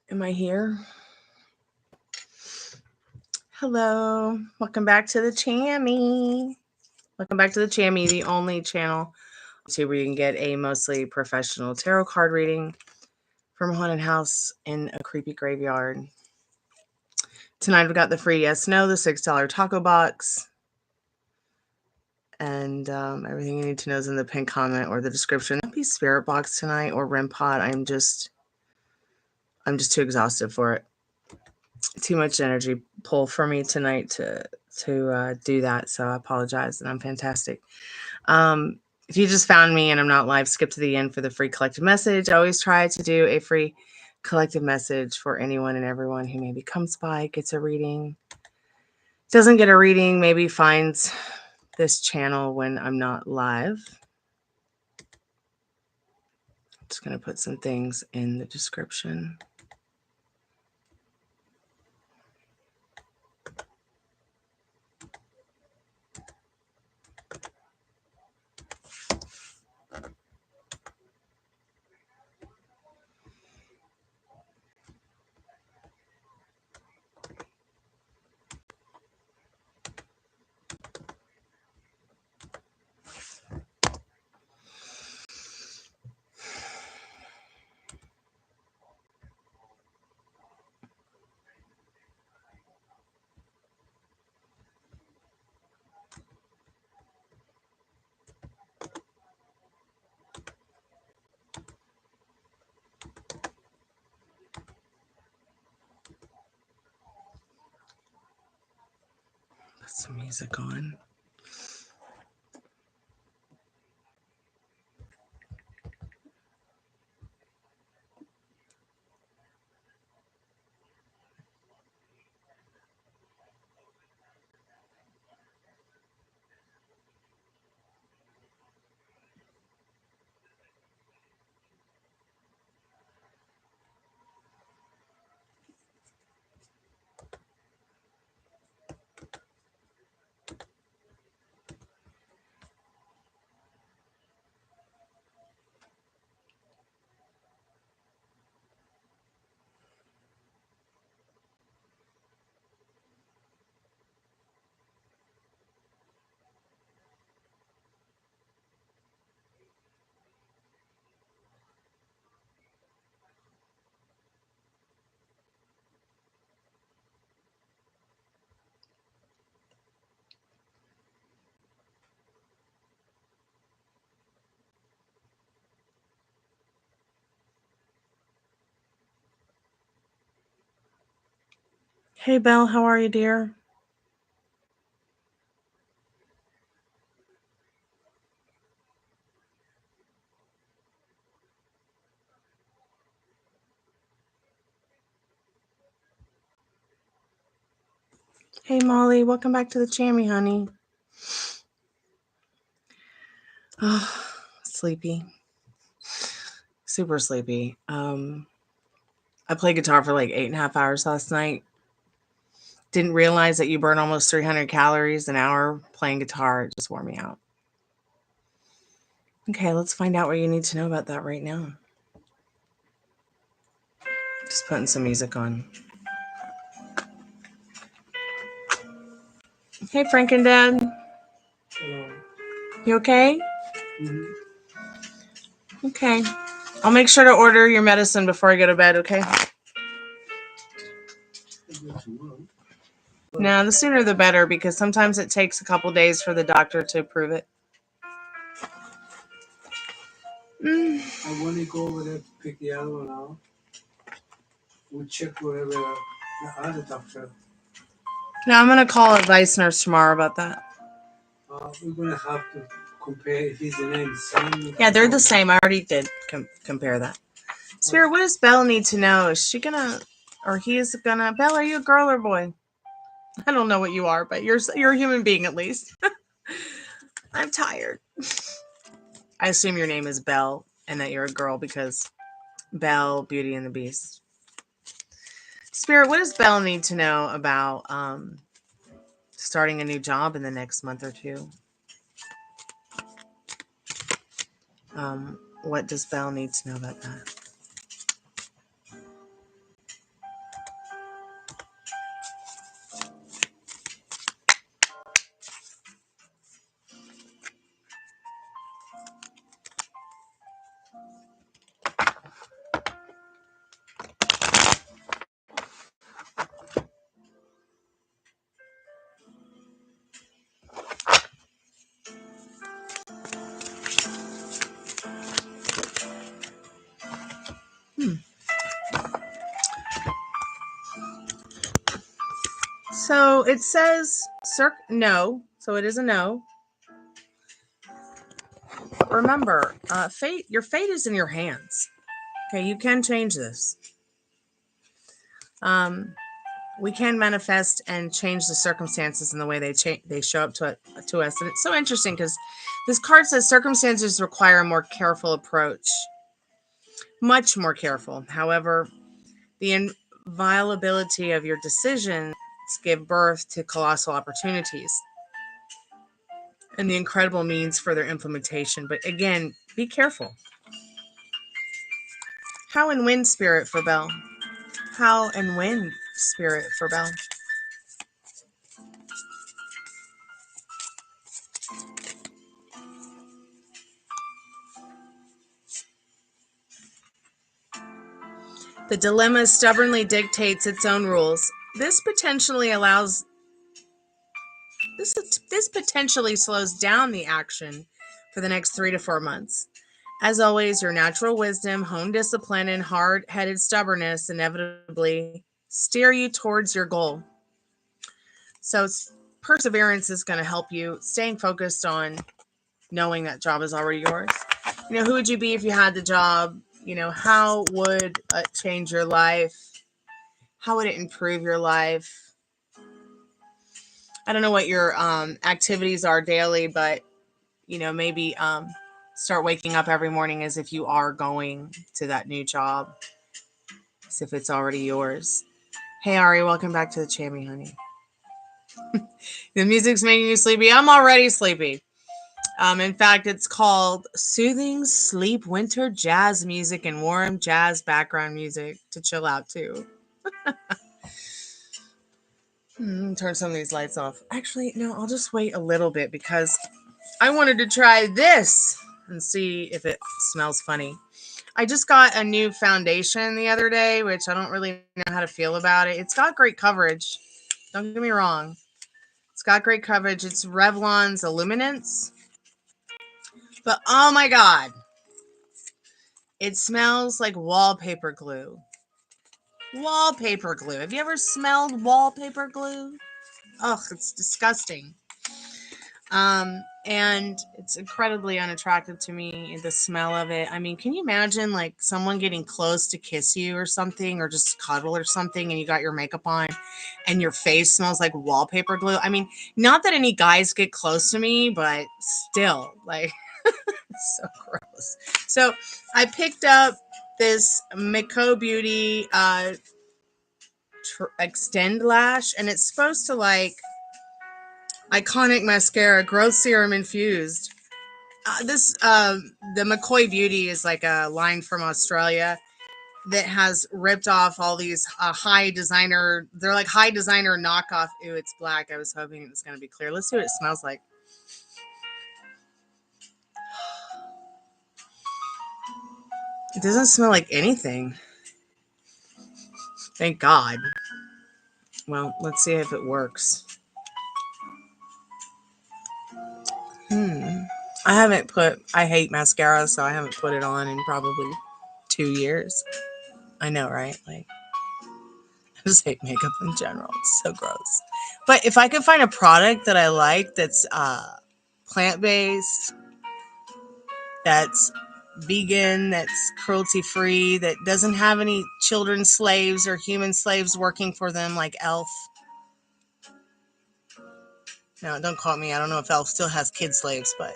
Am I here? Hello. Welcome back to the Chammy. Welcome back to the Chammy, the only channel where you can get a mostly professional tarot card reading from a haunted house in a creepy graveyard. Tonight we've got the free yes, no, the $6 taco box. And everything you need to know is in the pinned comment or the description. Don't be spirit box tonight or REM pod. I'm just too exhausted for it. Too much energy pull for me tonight to do that. So I apologize, and I'm fantastic. If you just found me and I'm not live, skip to the end for the free collective message. I always try to do a free collective message for anyone and everyone who maybe comes by, gets a reading, doesn't get a reading, maybe finds this channel when I'm not live. I'm just going to put some things in the description. Put some music on. Hey, Belle, how are you, dear? Hey, Molly, welcome back to the Chammy, honey. Oh, sleepy. Super sleepy. I played guitar for like 8.5 hours last night. Didn't realize that you burn almost 300 calories an hour playing guitar. It just wore me out. Okay, let's find out what you need to know about that right now. Just putting some music on. Hey, Frankendad. Hello. You okay? Mm-hmm. Okay. I'll make sure to order your medicine before I go to bed, okay? No, the sooner the better, because sometimes it takes a couple days for the doctor to approve it. I want to go over there to pick the other one out. We'll check whatever the other doctor. No, I'm going to call a vice nurse tomorrow about that. We're going to have to compare if it's the name same. Yeah, they're the same. I already did compare that. Spirit, what does Belle need to know? Is she going to, or he is going to, Belle, are you a girl or boy? I don't know what you are, but you're a human being at least. I'm tired. I assume your name is Belle and that you're a girl because Belle, Beauty and the Beast. Spirit, what does Belle need to know about starting a new job in the next month or two? What does Belle need to know about that? So it says no. So it is a no. But remember, your fate is in your hands. Okay, you can change this. We can manifest and change the circumstances in the way they show up to us. And it's so interesting because this card says circumstances require a more careful approach. Much more careful. However, the inviolability of your decisions give birth to colossal opportunities and the incredible means for their implementation. But again, be careful. How and when, Spirit, for Belle? How and when, Spirit, for Belle? The dilemma stubbornly dictates its own rules. This potentially slows down the action for the next 3 to 4 months. As always, your natural wisdom, home discipline, and hard-headed stubbornness inevitably steer you towards your goal. So perseverance is going to help you staying focused on knowing that job is already yours. You know, who would you be if you had the job? You know, how would it change your life? How would it improve your life? I don't know what your activities are daily, but, you know, maybe start waking up every morning as if you are going to that new job, as if it's already yours. Hey, Ari, welcome back to the Chammy, honey. The music's making you sleepy. I'm already sleepy. In fact, it's called Soothing Sleep Winter Jazz Music and Warm Jazz Background Music to chill out to. Turn some of these lights off. Actually, no, I'll just wait a little bit because I wanted to try this and see if it smells funny. I just got a new foundation the other day, which I don't really know how to feel about it. It's got great coverage. Don't get me wrong. It's got great coverage. It's Revlon's Illuminance. But oh my God. It smells like wallpaper glue. Wallpaper glue. Have you ever smelled wallpaper glue? Ugh, it's disgusting. And it's incredibly unattractive to me, the smell of it. I mean, can you imagine like someone getting close to kiss you or something, or just cuddle or something, and you got your makeup on and your face smells like wallpaper glue? I mean, not that any guys get close to me, but still, like, it's so gross. So I picked up this Miko Beauty Extend Lash, and it's supposed to like iconic mascara, growth serum infused. The McCoy Beauty is like a line from Australia that has ripped off all these high designer. They're like high designer knockoff. Ew, it's black. I was hoping it was going to be clear. Let's see what it smells like. It doesn't smell like anything. Thank God. Well, let's see if it works. I hate mascara, so I haven't put it on in probably 2 years. I know, right? Like, I just hate makeup in general. It's so gross. But if I could find a product that I like that's plant-based, that's vegan, that's cruelty-free, that doesn't have any children slaves or human slaves working for them like Elf. No, don't quote me. I don't know if Elf still has kid slaves, but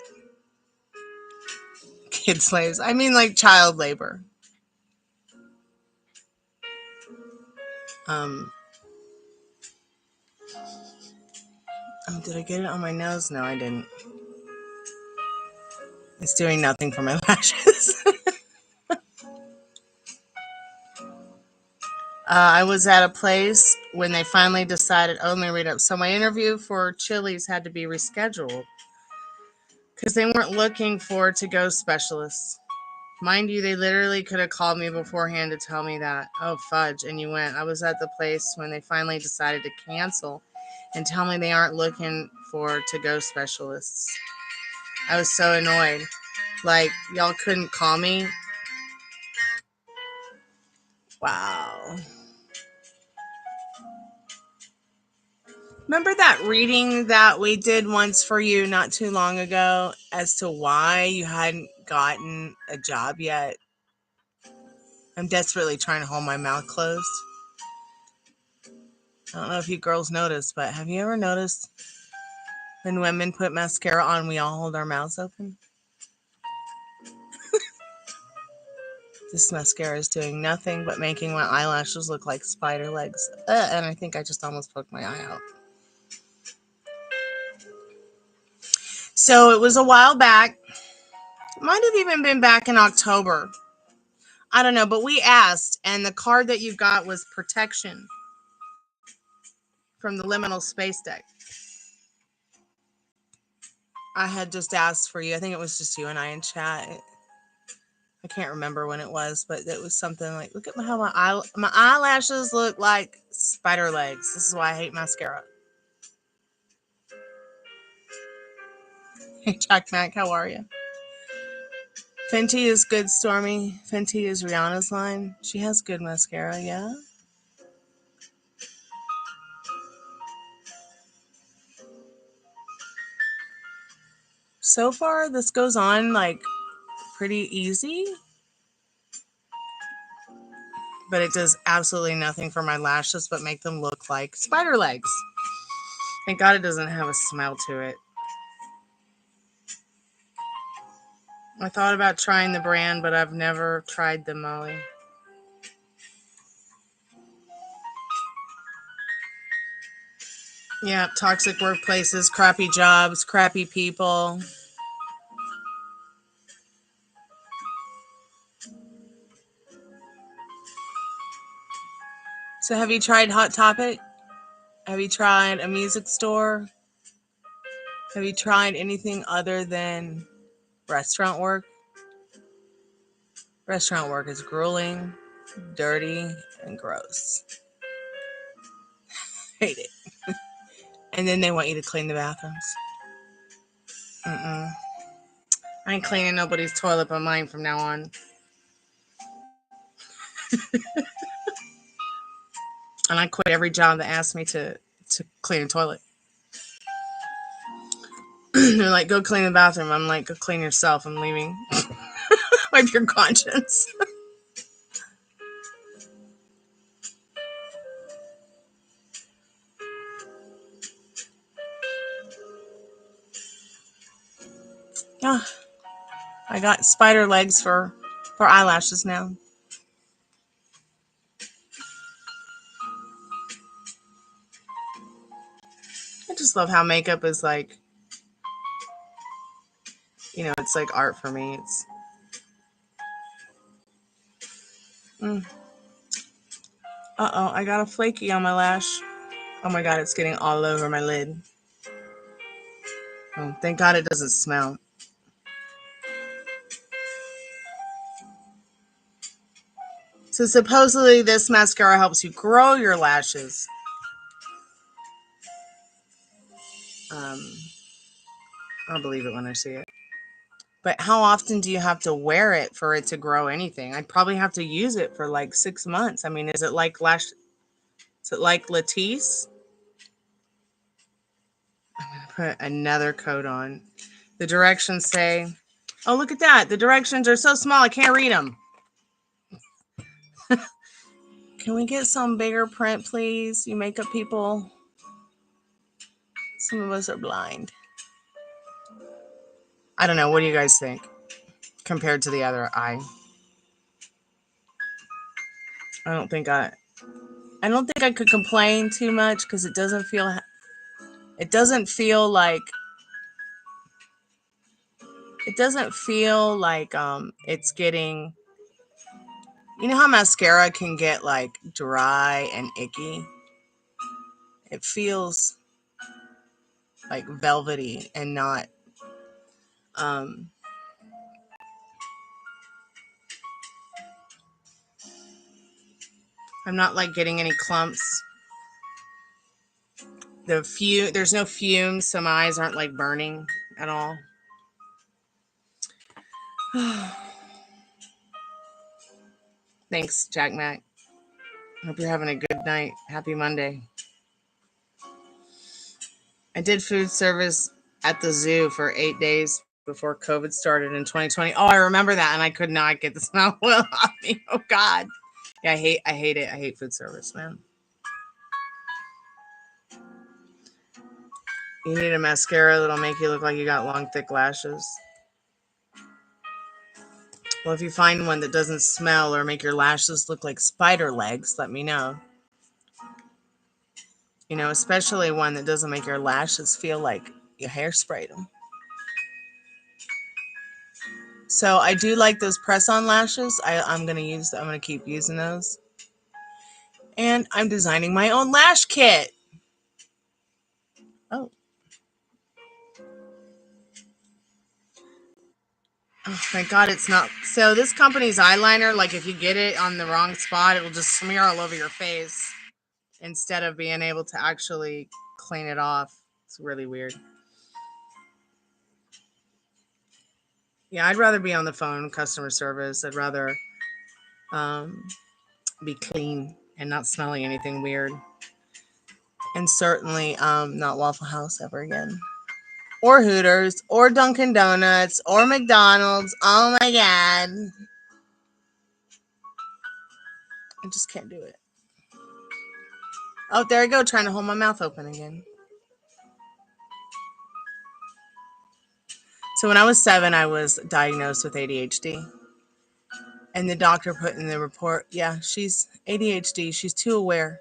kid slaves. I mean like child labor. Oh, did I get it on my nose? No, I didn't. It's doing nothing for my lashes. I was at a place when they finally decided, let me read up. So my interview for Chili's had to be rescheduled because they weren't looking for to-go specialists. Mind you, they literally could have called me beforehand to tell me that. Oh, fudge. And you went. I was at the place when they finally decided to cancel and tell me they aren't looking for to-go specialists. I was so annoyed. Like, y'all couldn't call me? Wow. Remember that reading that we did once for you not too long ago as to why you hadn't gotten a job yet? I'm desperately trying to hold my mouth closed. I don't know if you girls noticed, but have you ever noticed when women put mascara on, we all hold our mouths open? This mascara is doing nothing but making my eyelashes look like spider legs. And I think I just almost poked my eye out. So it was a while back. Might have even been back in October. I don't know, but we asked, and the card that you got was protection from the liminal space deck. I had just asked for you. I think it was just you and I in chat. I can't remember when it was, but it was something like, look at how my eyelashes look like spider legs. This is why I hate mascara. Hey, Jack Mac, how are you? Fenty is good, Stormy. Fenty is Rihanna's line. She has good mascara, yeah. So far, this goes on like pretty easy. But it does absolutely nothing for my lashes but make them look like spider legs. Thank God it doesn't have a smell to it. I thought about trying the brand, but I've never tried them, Molly. Yeah, toxic workplaces, crappy jobs, crappy people. So have you tried Hot Topic? Have you tried a music store? Have you tried anything other than restaurant work? Restaurant work is grueling, dirty, and gross. Hate it. And then they want you to clean the bathrooms. I ain't cleaning nobody's toilet but mine from now on. And I quit every job that asked me to clean a toilet. They're like, go clean the bathroom. I'm like, go clean yourself. I'm leaving. Wipe your conscience. Oh, I got spider legs for eyelashes now. I just love how makeup is like, you know, it's like art for me. It's Uh-oh, I got a flaky on my lash. Oh my God, it's getting all over my lid. Oh, thank God it doesn't smell. So supposedly this mascara helps you grow your lashes. I'll believe it when I see it. But how often do you have to wear it for it to grow anything? I'd probably have to use it for like 6 months. I mean, is it like Latisse? I'm going to put another coat on. The directions say, oh, look at that. The directions are so small, I can't read them. Can we get some bigger print, please? You makeup people. Some of us are blind. I don't know. What do you guys think compared to the other eye? I don't think I could complain too much because it doesn't feel like it's getting, you know how mascara can get like dry and icky? It feels like velvety and not I'm not like getting any clumps. There's no fumes, so my eyes aren't like burning at all. Thanks, Jack Mac. Hope you're having a good night. Happy Monday. I did food service at the zoo for 8 days before COVID started in 2020. Oh, I remember that, and I could not get the smell well off me. Oh God. Yeah, I hate it. I hate food service, man. You need a mascara that'll make you look like you got long, thick lashes. Well, if you find one that doesn't smell or make your lashes look like spider legs, let me know. You know, especially one that doesn't make your lashes feel like you hairsprayed them. So I do like those press-on lashes. I'm gonna keep using those. And I'm designing my own lash kit. Oh. Oh, thank God it's not. So this company's eyeliner, like if you get it on the wrong spot, it will just smear all over your face instead of being able to actually clean it off. It's really weird. Yeah, I'd rather be on the phone, customer service. I'd rather be clean and not smelling anything weird. And certainly not Waffle House ever again. Or Hooters, or Dunkin' Donuts, or McDonald's. Oh my God. I just can't do it. Oh, there I go, trying to hold my mouth open again. So when I was 7, I was diagnosed with ADHD. And the doctor put in the report, yeah, she's ADHD. She's too aware.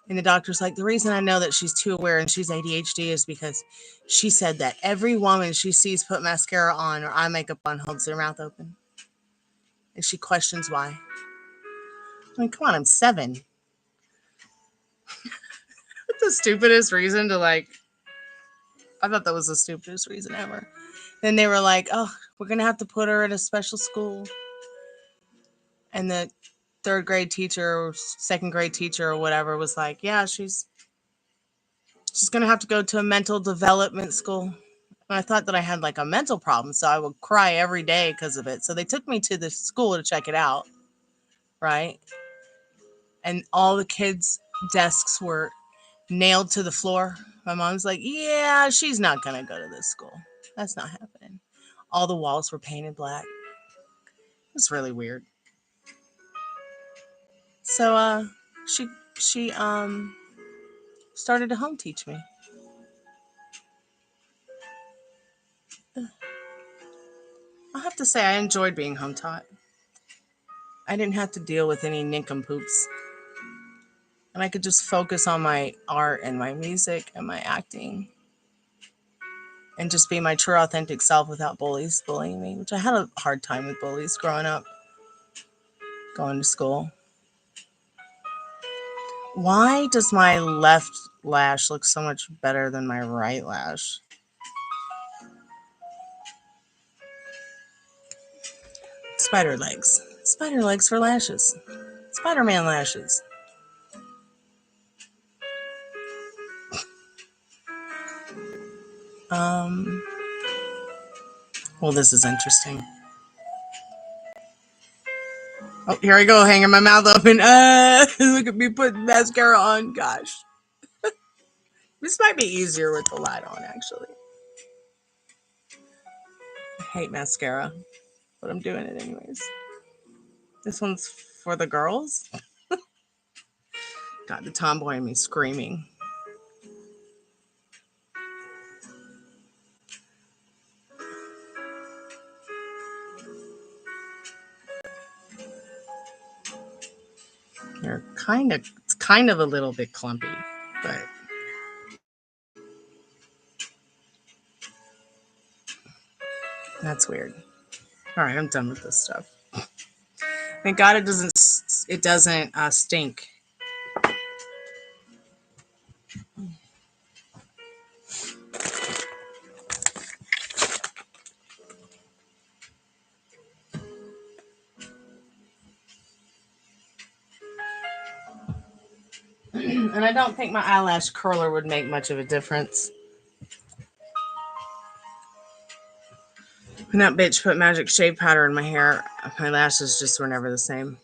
And the doctor's like, the reason I know that she's too aware and she's ADHD is because she said that every woman she sees put mascara on or eye makeup on holds their mouth open. And she questions why. I mean, come on, I'm 7. That's the stupidest reason to I thought that was the stupidest reason ever. Then they were like, oh, we're going to have to put her in a special school. And the 3rd grade teacher or 2nd grade teacher or whatever was like, yeah, she's going to have to go to a mental development school. And I thought that I had a mental problem, so I would cry every day because of it. So they took me to the school to check it out, right? And all the kids' desks were nailed to the floor. My mom's like, yeah, she's not going to go to this school. That's not happening. All the walls were painted black. It was really weird. So she started to home teach me. I'll have to say I enjoyed being home taught. I didn't have to deal with any nincompoops. And I could just focus on my art and my music and my acting. And just be my true authentic self without bullies bullying me, which I had a hard time with bullies growing up, going to school. Why does my left lash look so much better than my right lash? Spider legs. Spider legs for lashes. Spider-Man lashes. Well, this is interesting. Oh, here I go, hanging my mouth open. Look at me putting mascara on. Gosh. This might be easier with the light on, actually. I hate mascara, but I'm doing it anyways. This one's for the girls. Got the tomboy in me screaming. It's kind of a little bit clumpy, but that's weird. All right, I'm done with this stuff. Thank God it doesn't stink. And I don't think my eyelash curler would make much of a difference. When that bitch put magic shave powder in my hair, my lashes just were never the same.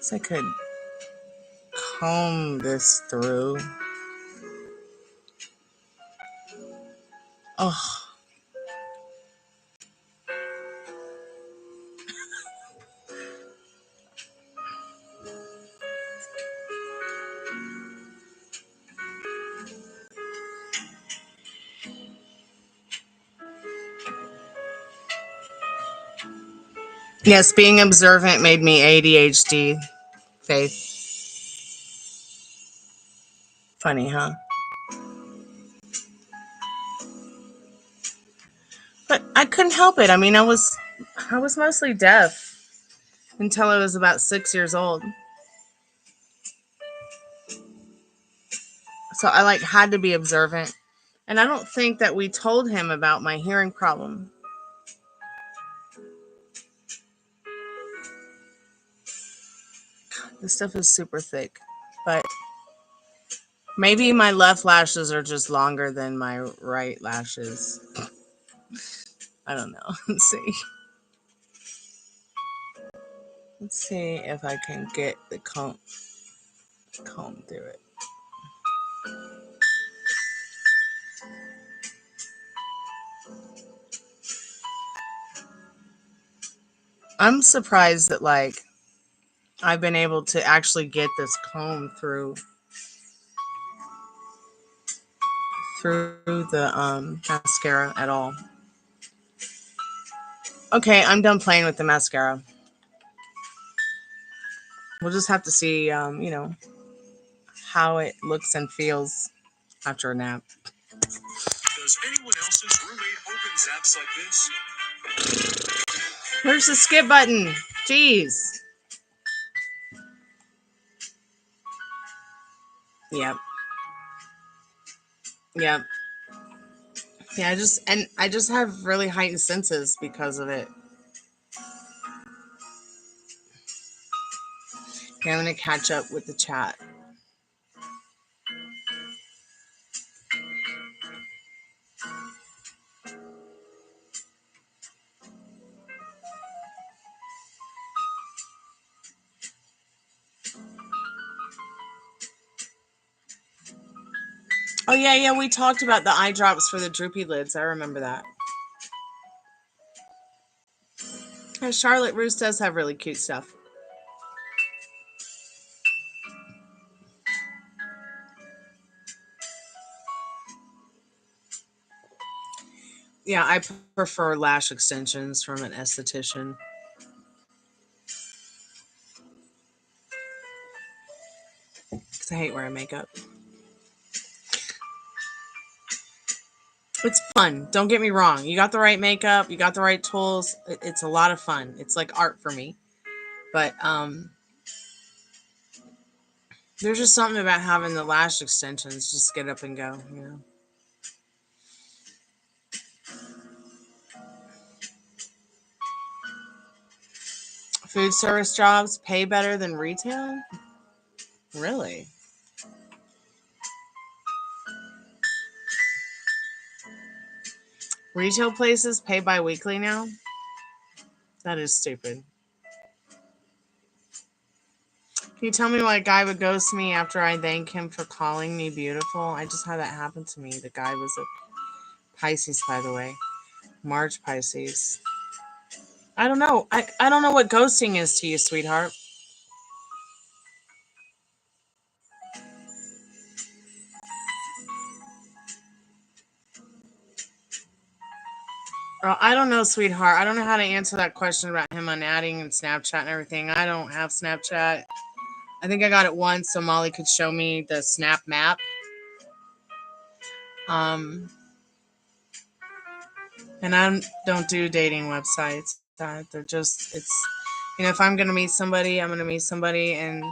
So I could comb this through. Oh. Yes, being observant made me ADHD, Faith. Funny, huh? But I couldn't help it. I mean, I was mostly deaf until I was about 6 years old. So I had to be observant. And I don't think that we told him about my hearing problem. This stuff is super thick, but maybe my left lashes are just longer than my right lashes. I don't know. Let's see if I can get the comb through it. I'm surprised that I've been able to actually get this comb through the mascara at all. Okay, I'm done playing with the mascara. We'll just have to see, how it looks and feels after a nap. Does anyone else's roommate open zaps like this? Where's the skip button? Jeez. Yep. Yeah, I just have really heightened senses because of it. Okay, I'm gonna catch up with the chat. Oh yeah, we talked about the eye drops for the droopy lids. I remember that. Charlotte Roos does have really cute stuff. Yeah, I prefer lash extensions from an esthetician. Because I hate wearing makeup. It's fun. Don't get me wrong. You got the right makeup. You got the right tools. It's a lot of fun. It's like art for me. But there's just something about having the lash extensions. Just get up and go, you know. Food service jobs pay better than retail? Really? Retail places pay bi-weekly now? That is stupid. Can you tell me why a guy would ghost me after I thank him for calling me beautiful? I just had that happen to me. The guy was a Pisces, by the way. March Pisces. I don't know. I don't know what ghosting is to you, sweetheart. I don't know, sweetheart. I don't know how to answer that question about him on adding and Snapchat and everything. I don't have Snapchat. I think I got it once so Molly could show me the Snap map. And I don't do dating websites. They're just, it's, if I'm going to meet somebody, I'm going to meet somebody, and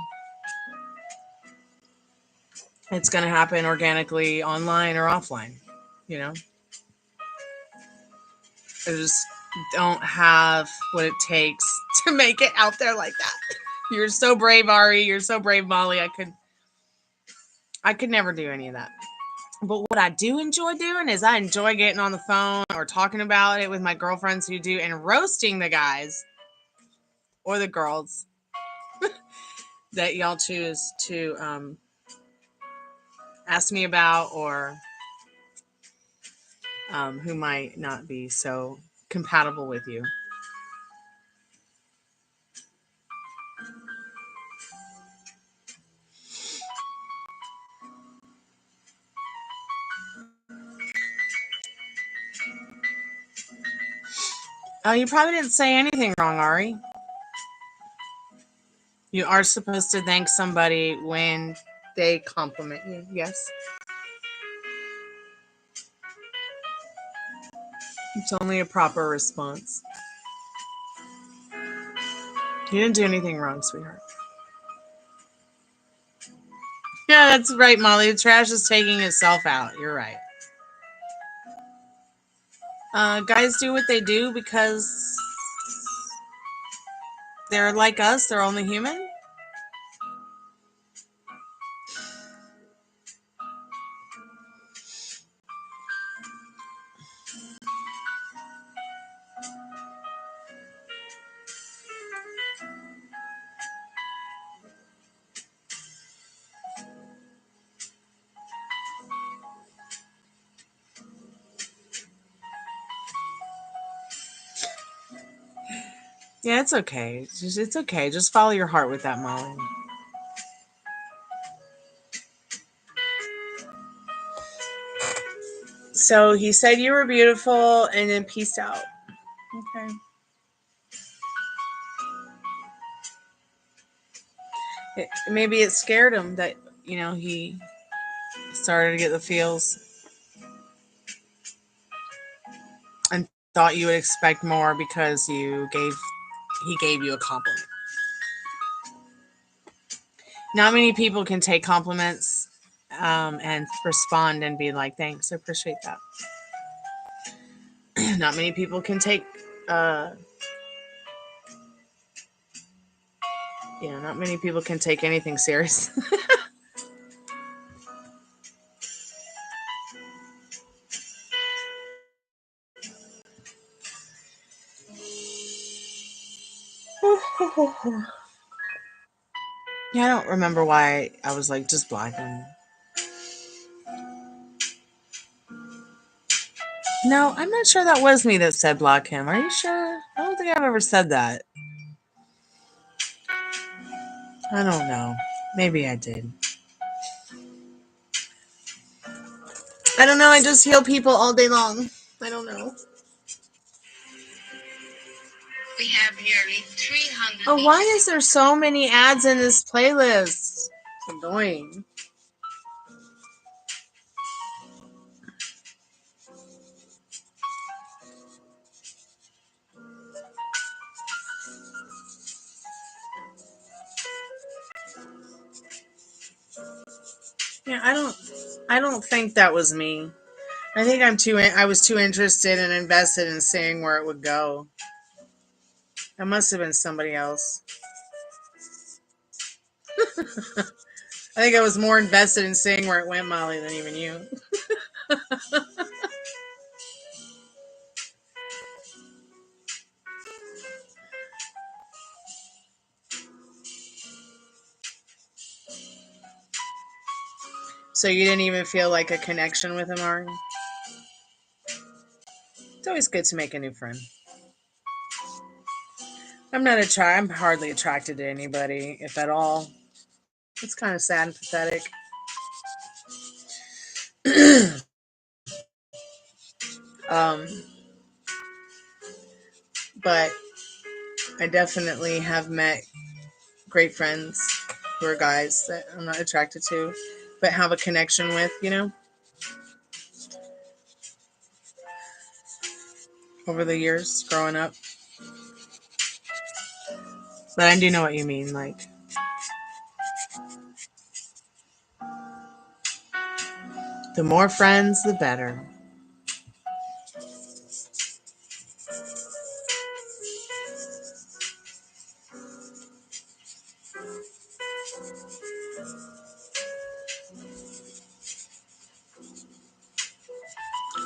it's going to happen organically online or offline, I just don't have what it takes to make it out there like that. You're so brave, Ari. You're so brave, Molly. I could never do any of that. But what I do enjoy doing is I enjoy getting on the phone or talking about it with my girlfriends who do, and roasting the guys or the girls that y'all choose to ask me about, or who might not be so compatible with you. Oh, you probably didn't say anything wrong, Ari. You are supposed to thank somebody when they compliment you. Yes. It's only a proper response. You didn't do anything wrong, sweetheart. Yeah, that's right, Molly. The trash is taking itself out. You're right. Guys do what they do because they're like us. They're only human. Yeah, it's okay. It's okay. Just follow your heart with that, Molly. So he said you were beautiful and then peaced out. Okay. Maybe it scared him that, he started to get the feels and thought you would expect more because he gave you a compliment. Not many people can take compliments and respond and be like, thanks, I appreciate that. Not many people can take not many people can take anything serious. Yeah, I don't remember why I was like, just block him. No, I'm not sure that was me that said block him. Are you sure? I don't think I've ever said that. I don't know. Maybe I did. I don't know. I just heal people all day long. I don't know. We have nearly 300. Oh, why is there so many ads in this playlist? It's annoying. Yeah, I don't think that was me. I think I was too interested and invested in seeing where it would go. That must have been somebody else. I think I was more invested in seeing where it went, Molly, than even you. So you didn't even feel like a connection with him, Ari? It's always good to make a new friend. I'm hardly attracted to anybody, if at all. It's kind of sad and pathetic. But I definitely have met great friends who are guys that I'm not attracted to, but have a connection with, over the years growing up. But I do know what you mean, like, the more friends, the better.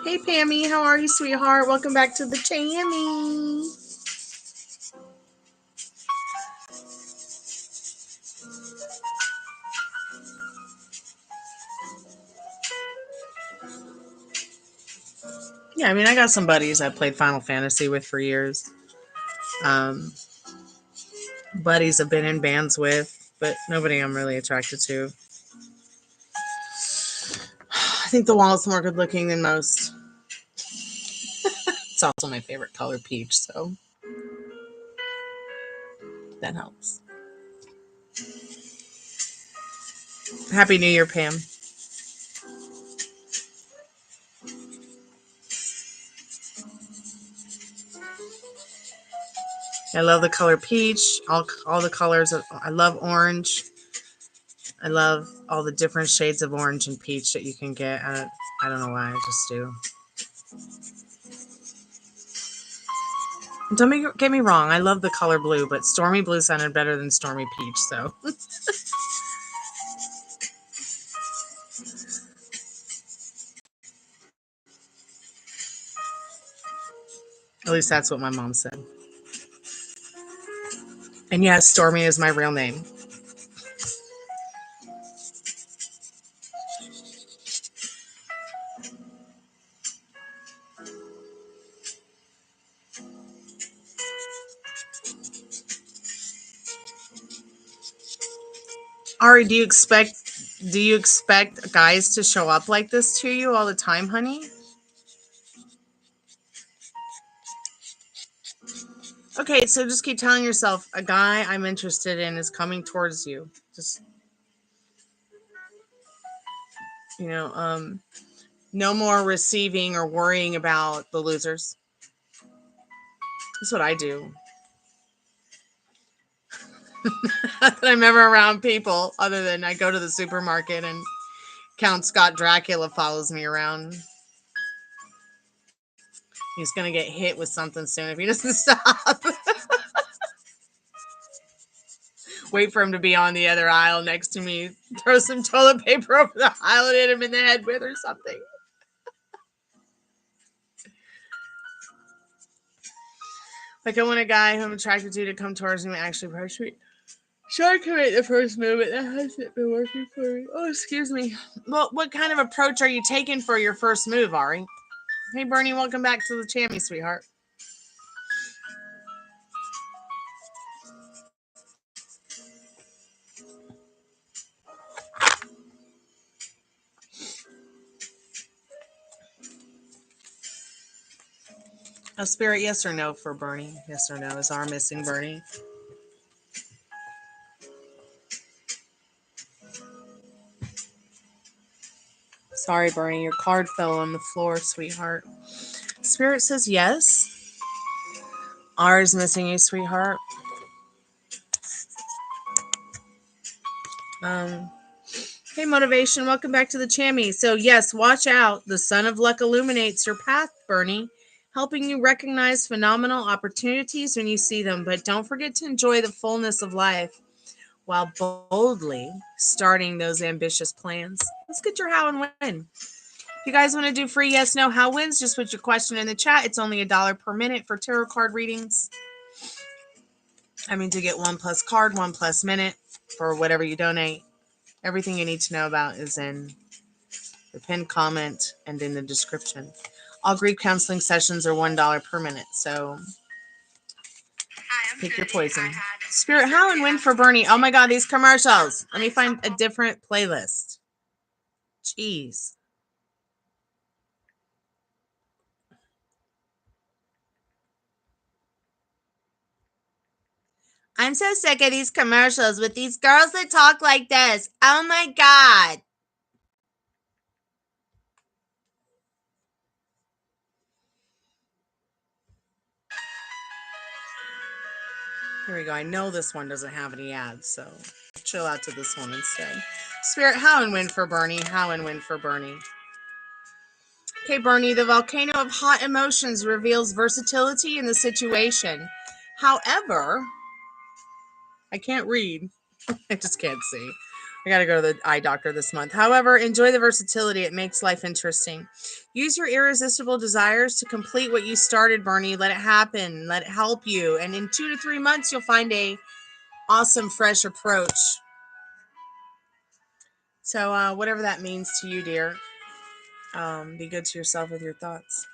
Hey, Pammy, how are you, sweetheart? Welcome back to the Tammy. Yeah, I mean, I got some buddies I played Final Fantasy with for years. Buddies I've been in bands with, but nobody I'm really attracted to. I think the wallet's more good looking than most. It's also my favorite color, peach, so that helps. Happy New Year, Pam. I love the color peach. All the colors. I love orange. I love all the different shades of orange and peach that you can get. I don't know why. I just do. Don't get me wrong. I love the color blue, but Stormy Blue sounded better than Stormy Peach, so. At least that's what my mom said. And yes, Stormy is my real name. Ari, do you expect guys to show up like this to you all the time, honey? Okay, so just keep telling yourself, a guy I'm interested in is coming towards you. Just, no more receiving or worrying about the losers. That's what I do. I'm ever around people other than I go to the supermarket and Count Scott Dracula follows me around. He's going to get hit with something soon if he doesn't stop. Wait for him to be on the other aisle next to me. Throw some toilet paper over the aisle and hit him in the head with or something. Like I want a guy who I'm attracted to come towards me and actually approach me. Sure, I can make the first move, but that hasn't been working for me. Oh, excuse me. Well, what kind of approach are you taking for your first move, Ari? Hey, Bernie, welcome back to the Chammy, sweetheart. A spirit, yes or no for Bernie? Yes or no? Is our missing Bernie? Sorry, Bernie, your card fell on the floor, sweetheart. Spirit says yes. R is missing you, sweetheart. Hey, Motivation, welcome back to the Chammy. So, yes, watch out. The sun of luck illuminates your path, Bernie, helping you recognize phenomenal opportunities when you see them. But don't forget to enjoy the fullness of life while boldly starting those ambitious plans. Let's get your how and when. If you guys want to do free yes, no, how wins, just put your question in the chat. It's only $1 per minute for tarot card readings. I mean, to get 1+ card, 1+ minute for whatever you donate. Everything you need to know about is in the pinned comment and in the description. All grief counseling sessions are $1 per minute, so pick your poison. Spirit, how and when for Bernie? Oh my God, these commercials. Let me find a different playlist. Jeez. I'm so sick of these commercials with these girls that talk like this. Oh my God. Here we go. I know this one doesn't have any ads, so chill out to this one instead. Spirit, how and when for Bernie? How and when for Bernie? Okay, Bernie, the volcano of hot emotions reveals versatility in the situation. However, I can't read. I just can't see. I got to go to the eye doctor this month. However, enjoy the versatility. It makes life interesting. Use your irresistible desires to complete what you started, Bernie. Let it happen. Let it help you. And in 2 to 3 months, you'll find a awesome, fresh approach. So whatever that means to you, dear, be good to yourself with your thoughts.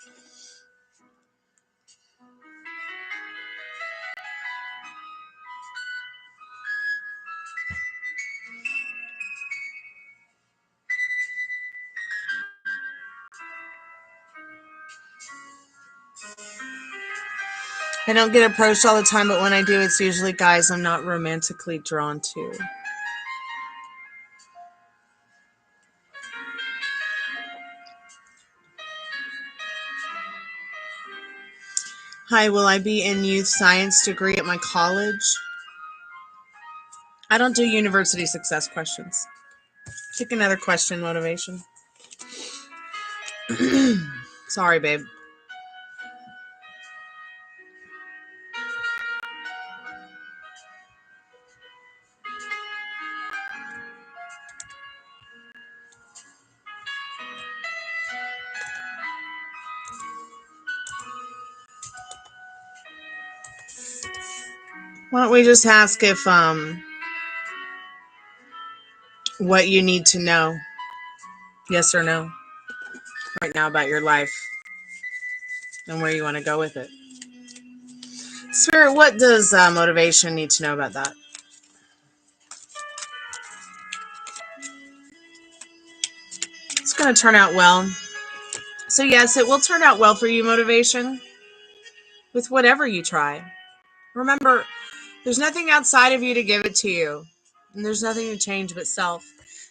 I don't get approached all the time, but when I do, it's usually guys I'm not romantically drawn to. Hi, will I be in youth science degree at my college? I don't do university success questions. Pick another question, motivation. Sorry, babe. Why don't we just ask if what you need to know, yes or no, right now about your life and where you want to go with it. Spirit, what does motivation need to know about that? It's going to turn out well. So yes, it will turn out well for you, motivation, with whatever you try. Remember, there's nothing outside of you to give it to you, and there's nothing to change but self.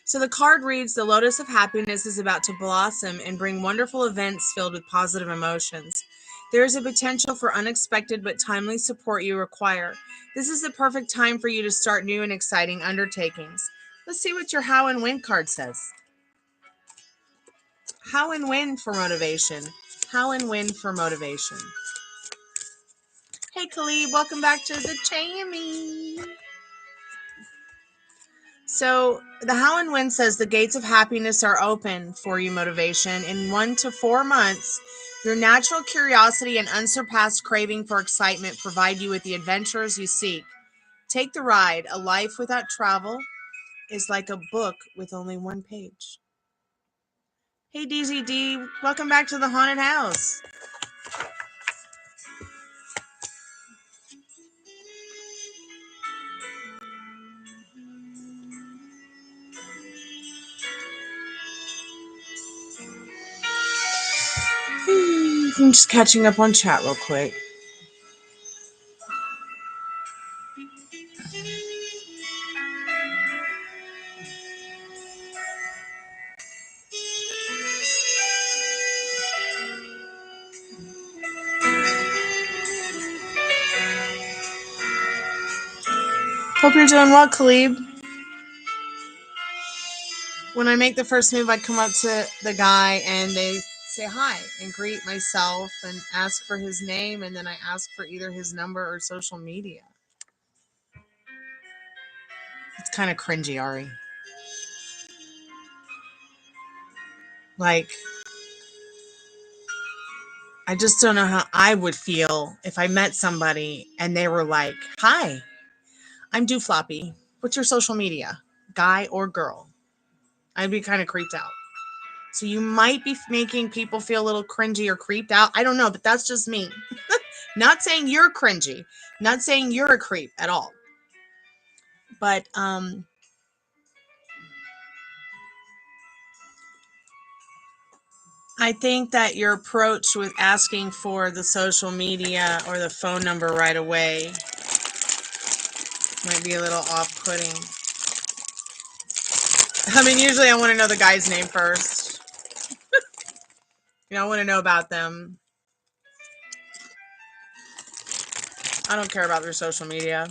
So the card reads, the lotus of happiness is about to blossom and bring wonderful events filled with positive emotions. There is a potential for unexpected but timely support you require. This is the perfect time for you to start new and exciting undertakings. Let's see what your how and when card says. How and when for motivation. How and when for motivation. Hey, Khalid, welcome back to the Jamie. So the how and when says the gates of happiness are open for you, motivation. In 1 to 4 months, your natural curiosity and unsurpassed craving for excitement provide you with the adventures you seek. Take the ride. A life without travel is like a book with only one page. Hey, DZD, welcome back to the haunted house. I'm just catching up on chat real quick. Hope you're doing well, Khalib. When I make the first move, I come up to the guy and they say hi and greet myself and ask for his name, and then I ask for either his number or social media. It's kind of cringy, Ari. Like, I just don't know how I would feel if I met somebody and they were like, hi, I'm Doofloppy. What's your social media? Guy or girl? I'd be kind of creeped out. So you might be making people feel a little cringy or creeped out. I don't know, but that's just me. Not saying you're cringy. Not saying you're a creep at all. But I think that your approach with asking for the social media or the phone number right away might be a little off-putting. I mean, usually I want to know the guy's name first. I want to know about them. I don't care about their social media.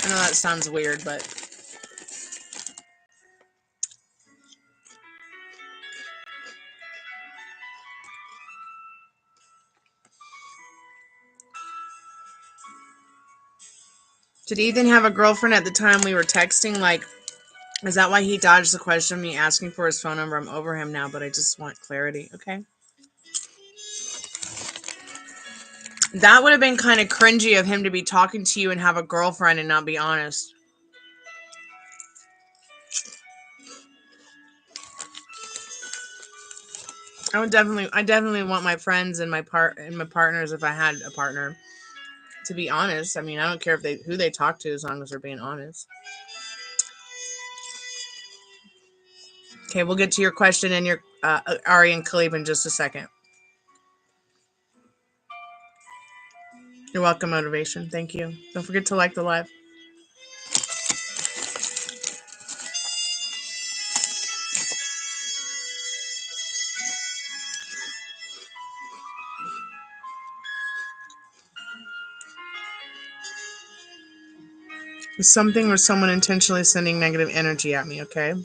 I know that sounds weird, but did Ethan have a girlfriend at the time we were texting? Like, is that why he dodged the question of me asking for his phone number? I'm over him now, but I just want clarity. Okay. That would have been kind of cringy of him to be talking to you and have a girlfriend and not be honest. I definitely want my friends and my partners, if I had a partner, to be honest. I mean, I don't care who they talk to as long as they're being honest. Okay, we'll get to your question and Ari and Khalib in just a second. You're welcome, Motivation. Thank you. Don't forget to like the live. It's something or someone intentionally sending negative energy at me, okay?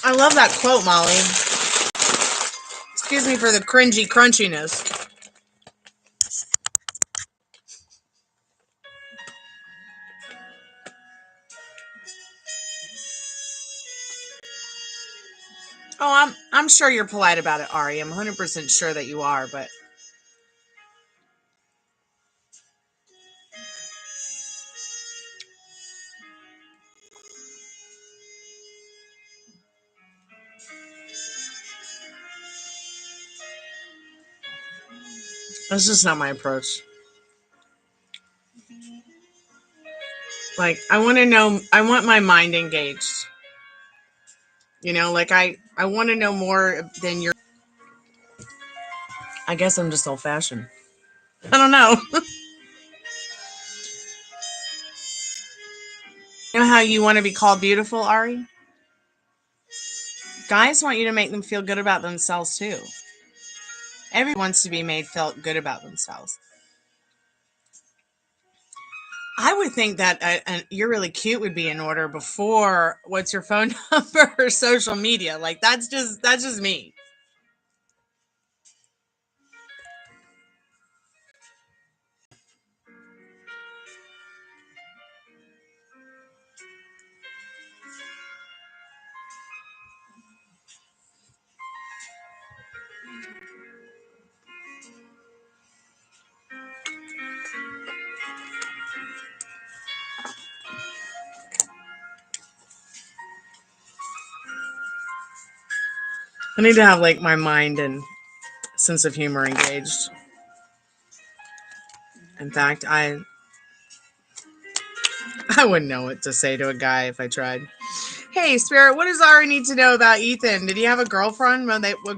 I love that quote, Molly. Excuse me for the cringy crunchiness. Oh, I'm sure you're polite about it, Ari. I'm 100% sure that you are, but that's just not my approach. Like, I want to know, I want my mind engaged. You know, like I want to know more than your. I guess I'm just old-fashioned. I don't know. You know how you want to be called beautiful, Ari? Guys want you to make them feel good about themselves, too. Everyone wants to be made feel good about themselves. I would think that you're really cute would be in order before what's your phone number or social media. Like, that's just me. I need to have, like, my mind and sense of humor engaged. In fact, I wouldn't know what to say to a guy if I tried. Hey, Spirit, what does Ari need to know about Ethan? Did he have a girlfriend while they were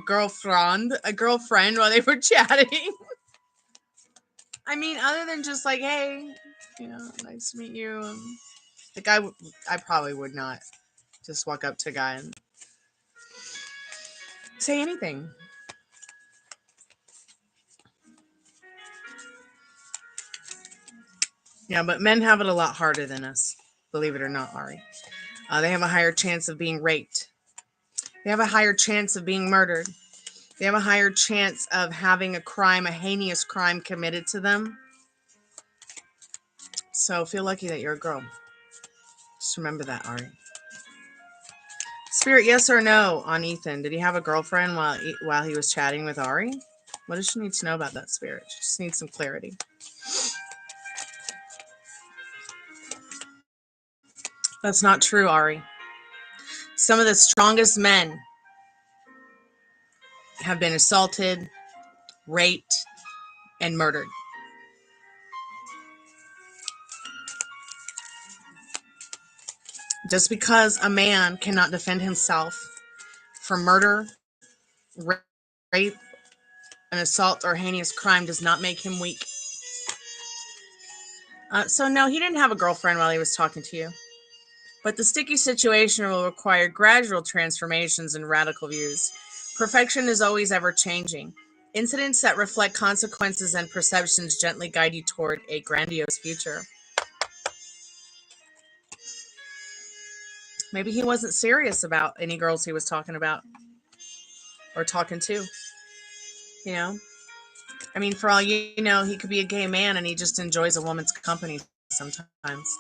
chatting? I mean, other than just like, hey, you know, nice to meet you. Like, I probably would not just walk up to a guy and say anything. Yeah, but men have it a lot harder than us, believe it or not, Ari. They have a higher chance of being raped. They have a higher chance of being murdered. They have a higher chance of having a crime, a heinous crime committed to them. So feel lucky that you're a girl. Just remember that, Ari. Spirit, yes or no on Ethan? Did he have a girlfriend while he was chatting with Ari? What does she need to know about that, Spirit? She just needs some clarity. That's not true, Ari. Some of the strongest men have been assaulted, raped, and murdered. Just because a man cannot defend himself from murder, rape, an assault, or heinous crime does not make him weak. So no, he didn't have a girlfriend while he was talking to you. But the sticky situation will require gradual transformations and radical views. Perfection is always ever changing. Incidents that reflect consequences and perceptions gently guide you toward a grandiose future. Maybe he wasn't serious about any girls he was talking about or talking to. You know? I mean, for all you know, he could be a gay man and he just enjoys a woman's company sometimes.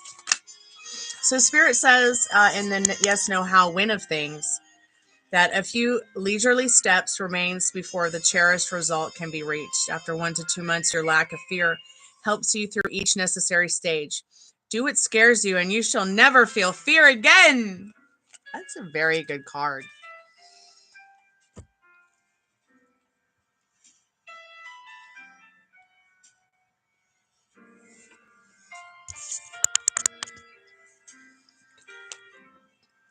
So Spirit says in the yes, no, how, when of things, that a few leisurely steps remains before the cherished result can be reached. After 1 to 2 months, your lack of fear helps you through each necessary stage. Do what scares you and you shall never feel fear again. That's a very good card.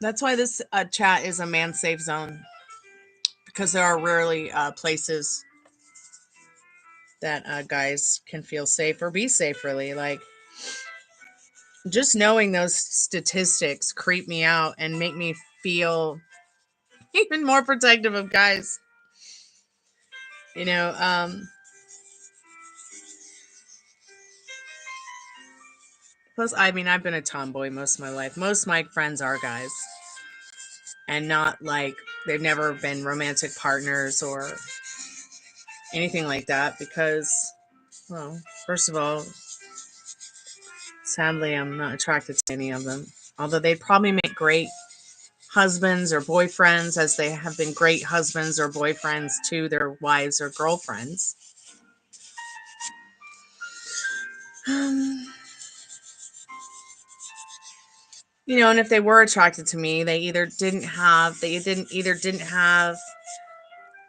That's why this chat is a man safe zone, because there are rarely places that guys can feel safe or be safe, really. Like, just knowing those statistics creep me out and make me feel even more protective of guys. You know, plus, I mean, I've been a tomboy most of my life. Most of my friends are guys. And not like they've never been romantic partners or anything like that, because, well, first of all, sadly, I'm not attracted to any of them. Although they'd probably make great husbands or boyfriends, as they have been great husbands or boyfriends to their wives or girlfriends. You know, and if they were attracted to me, they either didn't have,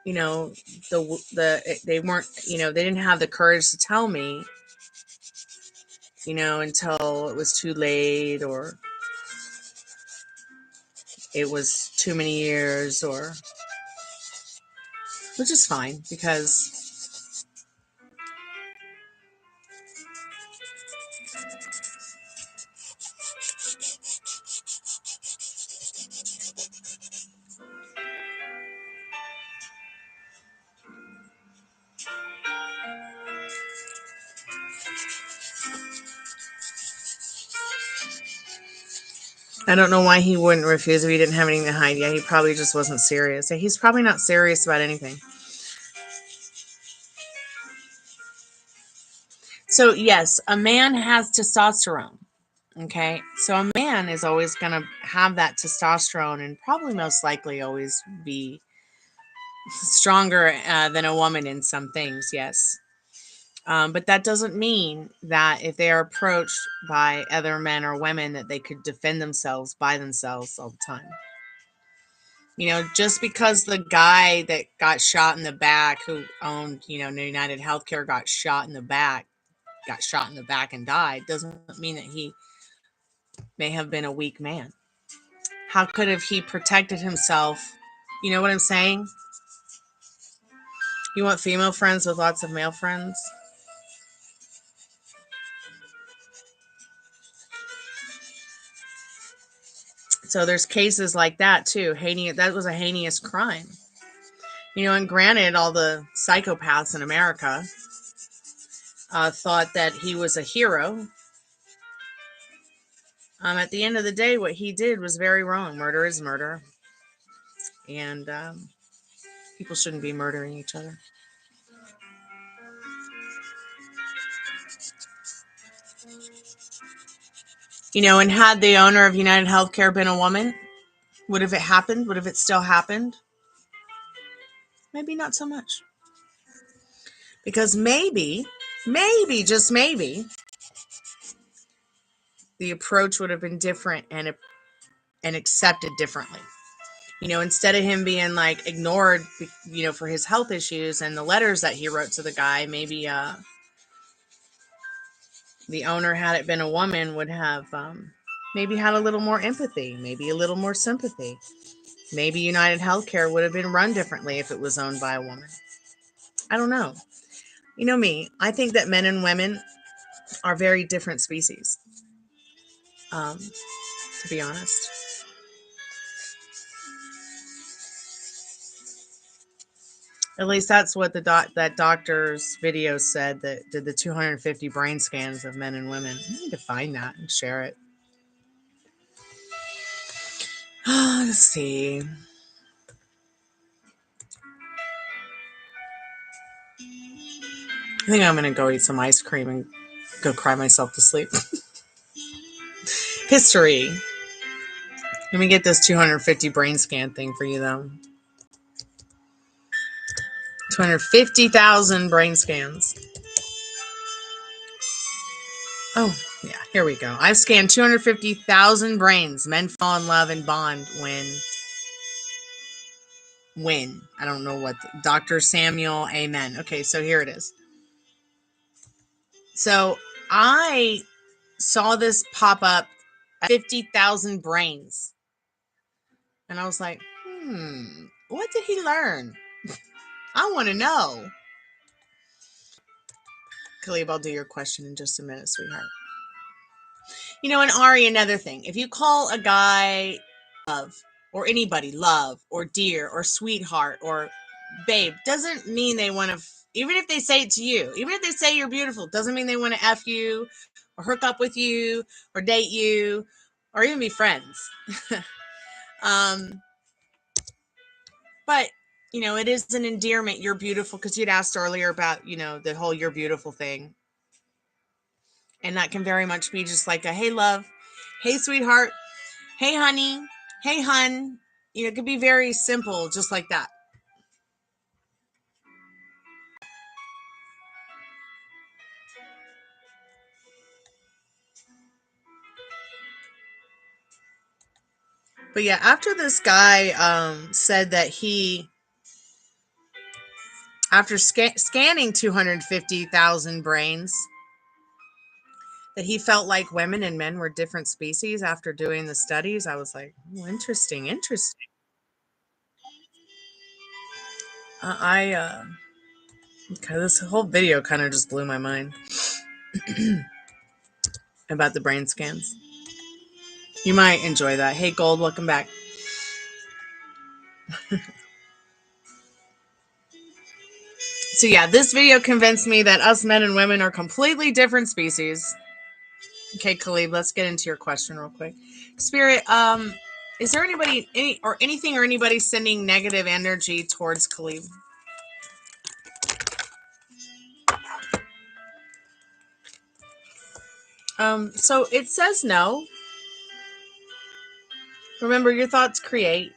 you know, they weren't, you know, they didn't have the courage to tell me, you know, until it was too late, or it was too many years, or, which is fine, because I don't know why he wouldn't refuse if he didn't have anything to hide. Yeah, he probably just wasn't serious. He's probably not serious about anything. So, yes, a man has testosterone. Okay, so a man is always going to have that testosterone and probably most likely always be stronger than a woman in some things, yes. But that doesn't mean that if they are approached by other men or women that they could defend themselves by themselves all the time. You know, just because the guy that got shot in the back, who owned, you know, United Healthcare, got shot in the back and died, doesn't mean that he may have been a weak man. How could have he protected himself? You know what I'm saying? You want female friends with lots of male friends? So there's cases like that too. That was a heinous crime. You know, and granted, all the psychopaths in America thought that he was a hero. At the end of the day, what he did was very wrong. Murder is murder. And people shouldn't be murdering each other. You know, and had the owner of United Healthcare been a woman, would have it happened? Would have it still happened? Maybe not so much. Because maybe, just maybe, the approach would have been different and accepted differently. You know, instead of him being like ignored, you know, for his health issues and the letters that he wrote to the guy, maybe the owner, had it been a woman, would have maybe had a little more empathy, maybe a little more sympathy. Maybe United Healthcare would have been run differently if it was owned by a woman. I don't know. You know me, I think that men and women are very different species, to be honest. At least that's what that doctor's video said, that did the 250 brain scans of men and women. I need to find that and share it. Let's see. I think I'm going to go eat some ice cream and go cry myself to sleep. History. Let me get this 250 brain scan thing for you, though. 250,000 brain scans. Oh, yeah, here we go. I've scanned 250,000 brains. Men fall in love and bond when I don't know what. Dr. Samuel, amen. Okay, so here it is. So I saw this pop up at 50,000 brains. And I was like, what did he learn? I want to know. Khalib, I'll do your question in just a minute, sweetheart. You know, and Ari, another thing. If you call a guy love, or anybody love, or dear, or sweetheart, or babe, doesn't mean they want to, even if they say it to you, even if they say you're beautiful, doesn't mean they want to F you, or hook up with you, or date you, or even be friends. But, you know, it is an endearment. You're beautiful, because you'd asked earlier about, you know, the whole you're beautiful thing. And that can very much be just like a, hey, love, hey, sweetheart, hey, honey, hey, hun. You know, it could be very simple, just like that. But yeah, after this guy said that after scanning 250,000 brains, that he felt like women and men were different species after doing the studies, I was like, oh, interesting. Okay, this whole video kind of just blew my mind about the brain scans. You might enjoy that. Hey, Gold, welcome back. So yeah, this video convinced me that us men and women are completely different species. Okay, Khalib, let's get into your question real quick. Spirit, is there anything or anybody sending negative energy towards Khalib? So it says no. Remember, your thoughts create.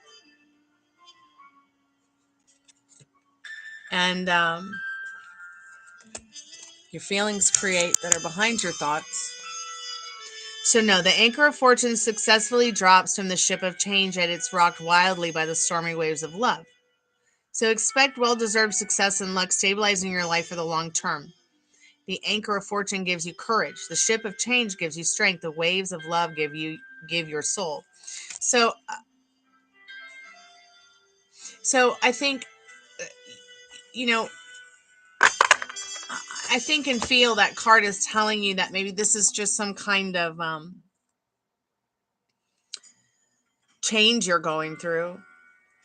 And your feelings create that are behind your thoughts. So no, the anchor of fortune successfully drops from the ship of change, and it's rocked wildly by the stormy waves of love. So expect well-deserved success and luck stabilizing your life for the long term. The anchor of fortune gives you courage. The ship of change gives you strength. The waves of love give your soul. So I think, you know, I think and feel that card is telling you that maybe this is just some kind of change you're going through.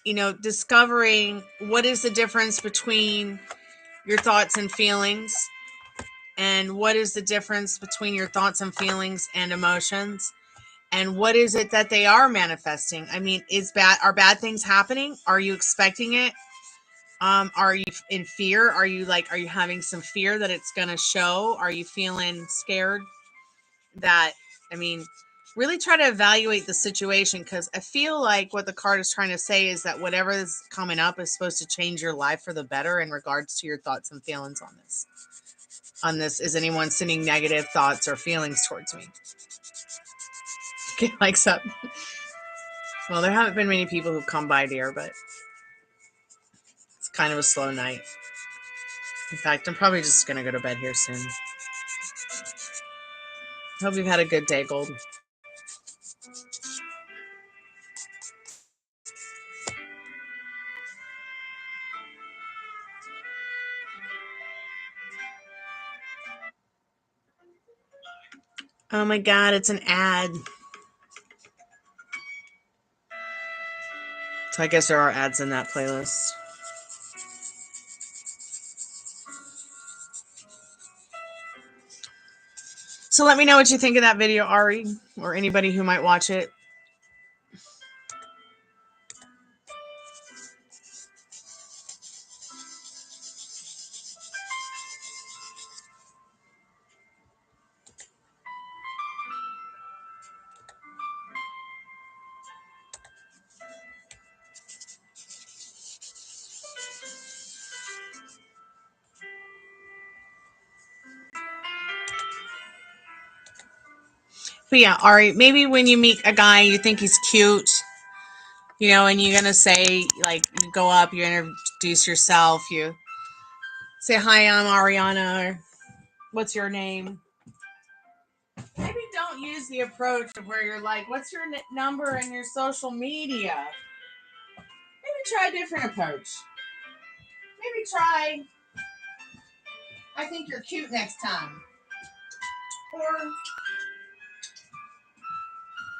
You know, discovering what is the difference between your thoughts and feelings, and what is the difference between your thoughts and feelings and emotions, and what is it that they are manifesting. I mean, are bad things happening? Are you expecting it? Are you in fear? Are you having some fear that it's going to show? Are you feeling scared that, I mean, really try to evaluate the situation, because I feel like what the card is trying to say is that whatever is coming up is supposed to change your life for the better in regards to your thoughts and feelings on this. Is anyone sending negative thoughts or feelings towards me? Okay, likes up. Well, there haven't been many people who've come by, dear, but it's kind of a slow night. In fact, I'm probably just going to go to bed here soon. Hope you've had a good day, Gold. Oh my God, it's an ad. So I guess there are ads in that playlist. So let me know what you think of that video, Ari, or anybody who might watch it. But yeah, Ari, maybe when you meet a guy, you think he's cute, you know, and you're going to say, like, you go up, you introduce yourself, you say, hi, I'm Ariana, or what's your name? Maybe don't use the approach of where you're like, what's your number and your social media? try a different approach. Maybe try, I think you're cute next time. Or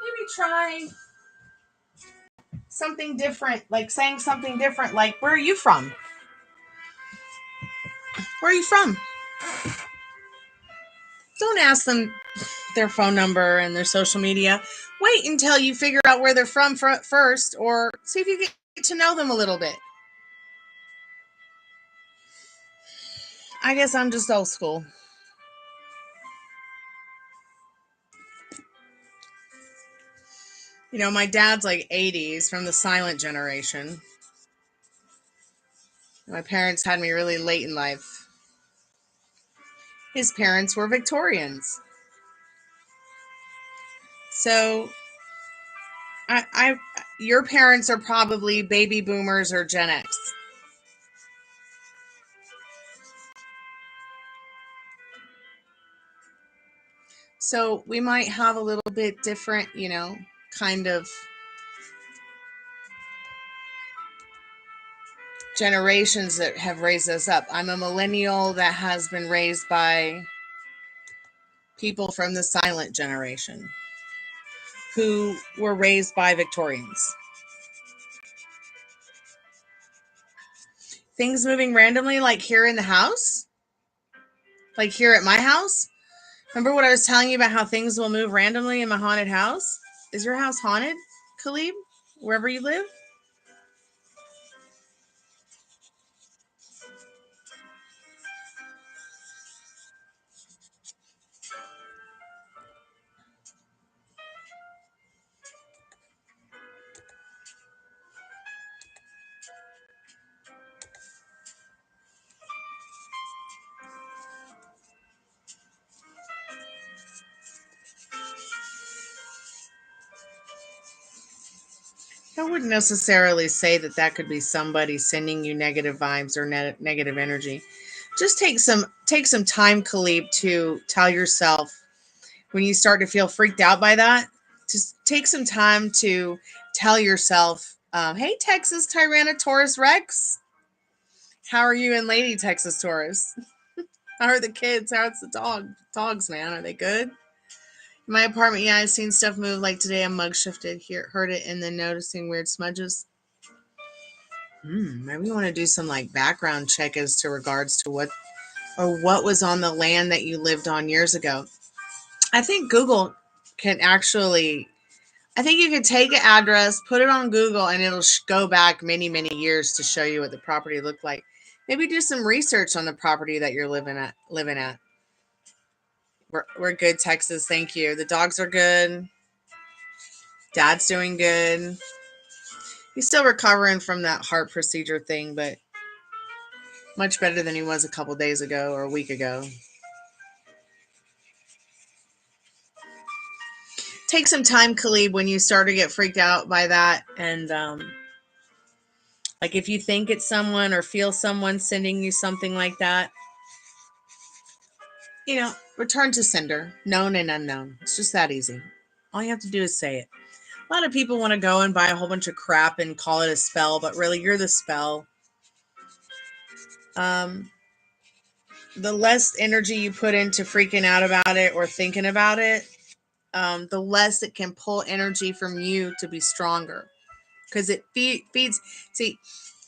maybe try something different, like saying something different, like, where are you from? Where are you from? Don't ask them their phone number and their social media. Wait until you figure out where they're from first, or see if you get to know them a little bit. I guess I'm just old school. You know, my dad's like 80s, from the silent generation. My parents had me really late in life. His parents were Victorians. So your parents are probably baby boomers or Gen X. So we might have a little bit different, you know, kind of generations that have raised us up. I'm a millennial that has been raised by people from the silent generation who were raised by Victorians. Things moving randomly, like here in the house, like here at my house. Remember what I was telling you about how things will move randomly in my haunted house? Is your house haunted, Khalib, wherever you live? I wouldn't necessarily say that that could be somebody sending you negative vibes or negative energy. Just take some time, Khalib, to tell yourself when you start to feel freaked out by that. Just take some time to tell yourself, "Hey, Texas Tyrannosaurus Rex, how are you and Lady Texas Taurus? How are the kids? How's the dogs, man? Are they good?" In my apartment, yeah, I've seen stuff move. Like today, a mug shifted. Here, heard it, and then noticing weird smudges. Maybe we want to do some like background check as to regards to what was on the land that you lived on years ago. I think Google can actually. I think you can take an address, put it on Google, and it'll go back many, many years to show you what the property looked like. Maybe do some research on the property that you're living at. We're good, Texas. Thank you. The dogs are good. Dad's doing good. He's still recovering from that heart procedure thing, but much better than he was a couple days ago or a week ago. Take some time, Khalib, when you start to get freaked out by that. And like if you think it's someone or feel someone sending you something like that, you know, return to sender, known and unknown. It's just that easy. All you have to do is say it. A lot of people want to go and buy a whole bunch of crap and call it a spell, but really you're the spell. The less energy you put into freaking out about it or thinking about it, the less it can pull energy from you to be stronger. Because it feeds, see,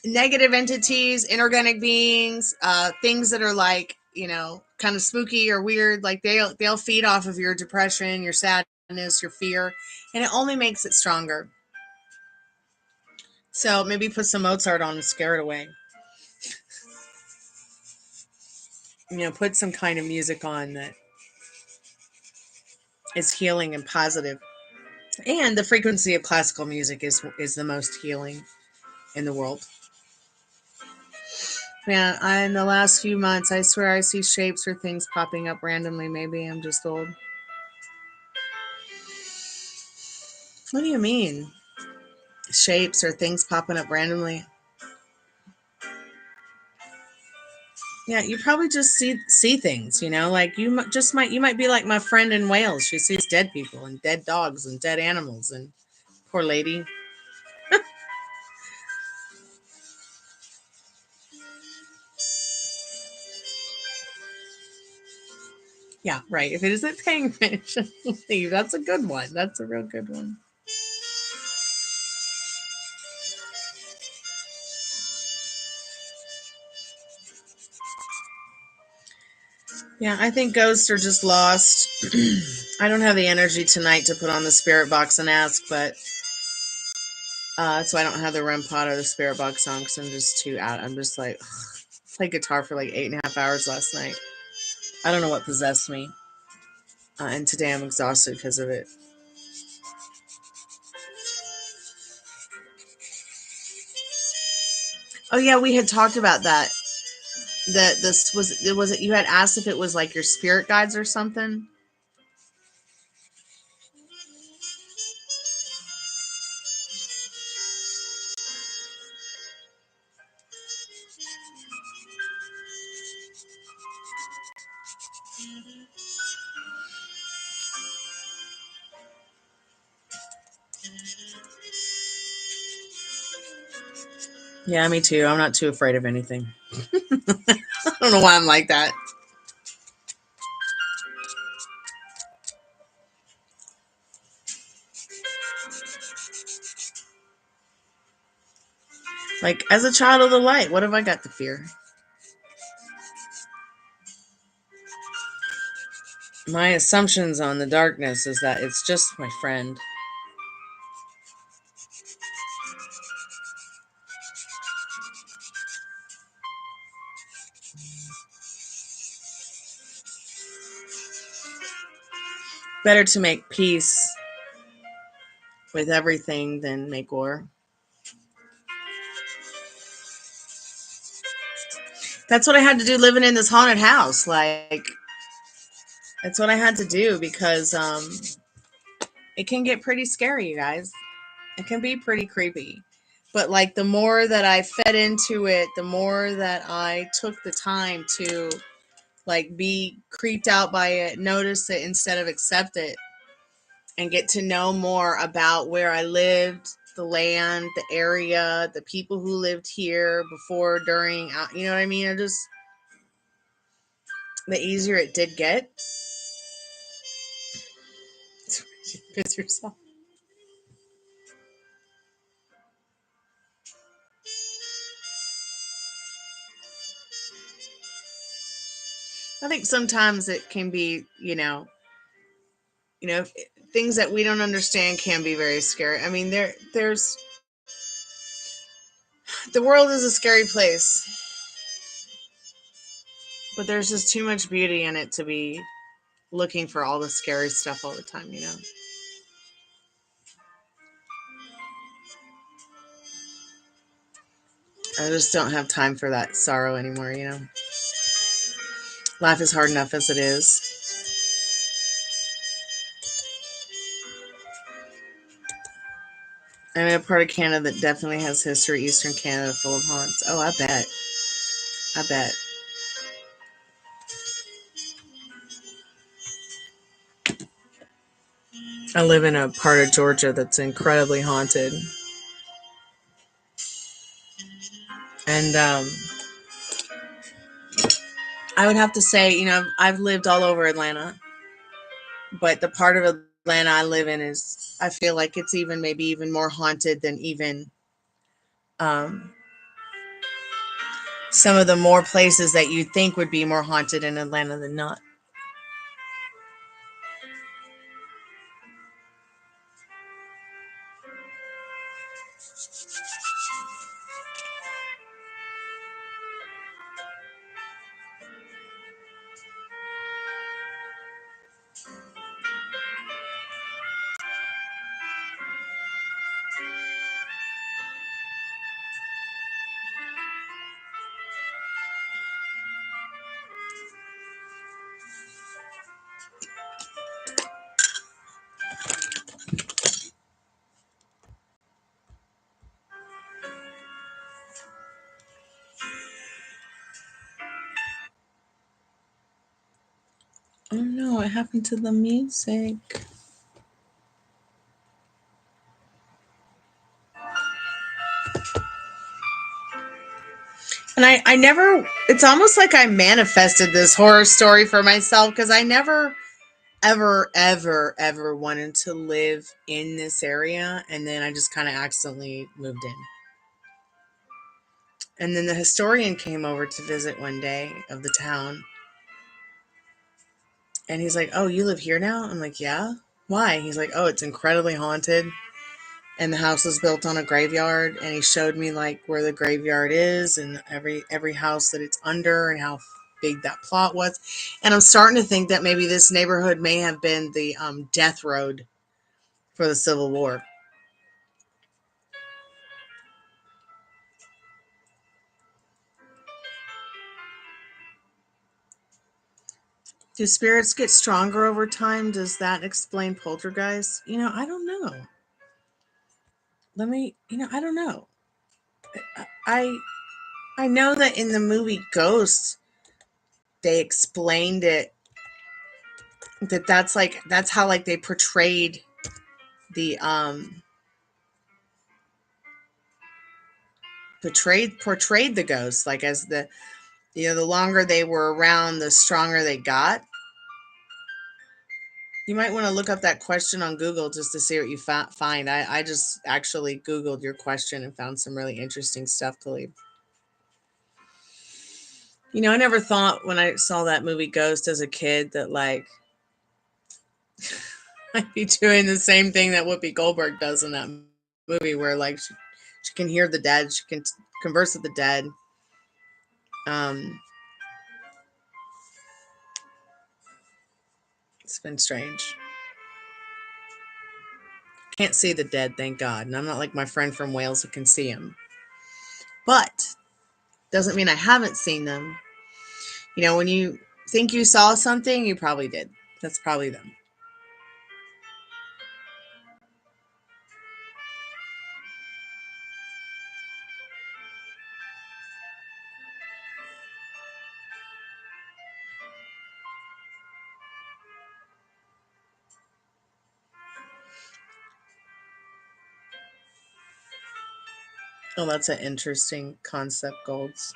negative entities, inorganic beings, things that are like, you know, kind of spooky or weird, like they'll feed off of your depression, your sadness, your fear, and it only makes it stronger. So maybe put some Mozart on and scare it away. You know, put some kind of music on that is healing and positive. And the frequency of classical music is the most healing in the world. Man, in the last few months, I swear I see shapes or things popping up randomly. Maybe I'm just old. What do you mean? Shapes or things popping up randomly? Yeah, you probably just see things, you know, like you might be like my friend in Wales. She sees dead people and dead dogs and dead animals, and poor lady. Yeah, right. If it isn't paying rent, leave. That's a good one. That's a real good one. Yeah, I think ghosts are just lost. I don't have the energy tonight to put on the spirit box and ask, but so I don't have the REM pod or the spirit box on because I'm just too out. I'm just like, played guitar for like 8.5 hours last night. I don't know what possessed me. And today I'm exhausted because of it. Oh yeah, we had talked about that. That this was it. You had asked if it was like your spirit guides or something. Yeah, me too. I'm not too afraid of anything. I don't know why I'm like that. Like, as a child of the light, what have I got to fear? My assumptions on the darkness is that it's just my friend. Better to make peace with everything than make war. That's what I had to do living in this haunted house. Like, that's what I had to do because it can get pretty scary, you guys. It can be pretty creepy. But like the more that I fed into it, the more that I took the time to like be creeped out by it, notice it instead of accept it, and get to know more about where I lived, the land, the area, the people who lived here before, during, you know what I mean? I just, the easier it did get. Piss yourself. I think sometimes it can be, things that we don't understand can be very scary. I mean, there's the world is a scary place, but there's just too much beauty in it to be looking for all the scary stuff all the time, I just don't have time for that sorrow anymore, Life is hard enough as it is. I'm in a part of Canada that definitely has history, Eastern Canada, full of haunts. Oh, I bet. I bet. I live in a part of Georgia that's incredibly haunted. And I would have to say, I've lived all over Atlanta. But the part of Atlanta I live in is, I feel like it's maybe even more haunted than even some of the more places that you think would be more haunted in Atlanta than not. Oh no, what happened to the music? And I never, it's almost like I manifested this horror story for myself because I never, ever wanted to live in this area. And then I just kind of accidentally moved in. And then the historian came over to visit one day of the town. And he's like, oh, you live here now? I'm like, yeah. Why? He's like, oh, it's incredibly haunted. And the house was built on a graveyard. And he showed me like where the graveyard is and every house that it's under and how big that plot was. And I'm starting to think that maybe this neighborhood may have been the death road for the Civil War. Do spirits get stronger over time? Does that explain poltergeist? I don't know. I don't know. I know that in the movie Ghost, they explained it that's how like they portrayed the portrayed the ghosts, like as the the longer they were around, the stronger they got. You might want to look up that question on Google just to see what you find. I just actually Googled your question and found some really interesting stuff, Khalid. I never thought when I saw that movie Ghost as a kid that like I'd be doing the same thing that Whoopi Goldberg does in that movie, where like she can hear the dead, she can converse with the dead. It's been strange. Can't see the dead, thank God. And I'm not like my friend from Wales who can see him. But doesn't mean I haven't seen them. When you think you saw something, you probably did. That's probably them. Oh, that's an interesting concept, Golds.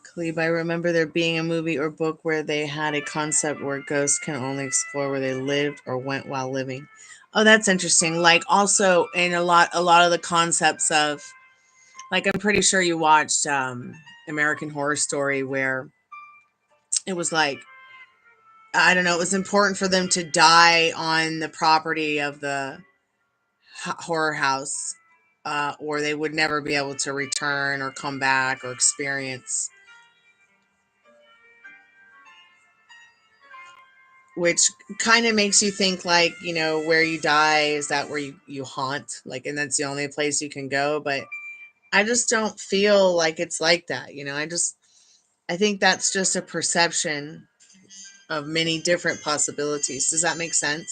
Khalib, I remember there being a movie or book where they had a concept where ghosts can only explore where they lived or went while living. Oh, that's interesting. Like also in a lot of the concepts of, like, I'm pretty sure you watched American Horror Story, where it was like, I don't know, it was important for them to die on the property of the horror house, or they would never be able to return or come back or experience. Which kind of makes you think like, where you die, is that where you haunt? Like, and that's the only place you can go. But I just don't feel like it's like that. I think that's just a perception of many different possibilities. Does that make sense?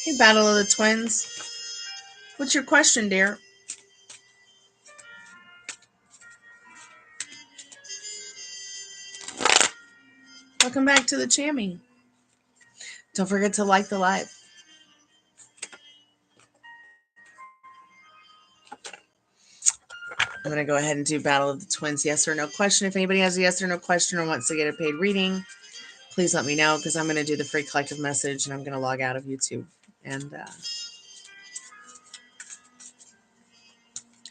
Hey, Battle of the Twins. What's your question, dear? Welcome back to the Chammy. Don't forget to like the live. I'm going to go ahead and do Battle of the Twins yes or no question. If anybody has a yes or no question or wants to get a paid reading, please let me know, because I'm going to do the free collective message and I'm going to log out of YouTube and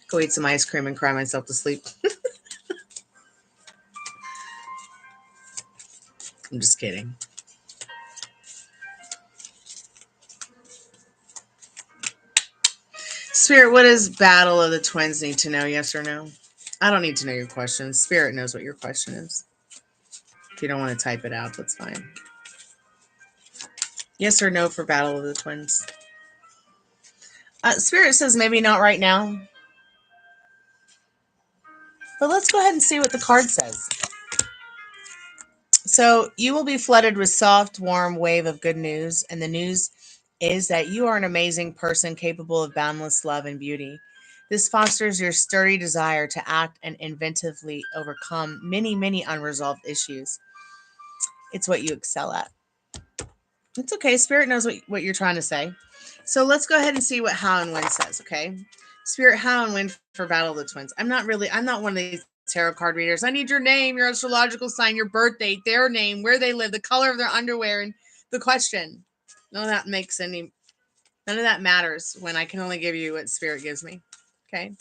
go eat some ice cream and cry myself to sleep. I'm just kidding. Spirit, what does Battle of the Twins need to know, yes or no? I don't need to know your question. Spirit knows what your question is. If you don't want to type it out, that's fine. Yes or no for Battle of the Twins? Spirit says maybe not right now. But let's go ahead and see what the card says. So you will be flooded with soft, warm wave of good news, and the news is that you are an amazing person capable of boundless love and beauty. This fosters your sturdy desire to act and inventively overcome many, many unresolved issues. It's what you excel at. It's okay. Spirit knows what you're trying to say. So let's go ahead and see what How and When says, okay? Spirit, How and When for Battle of the Twins. I'm not one of these tarot card readers. I need your name, your astrological sign, your birth date, their name, where they live, the color of their underwear, and the question. None of that none of that matters when I can only give you what Spirit gives me. Okay?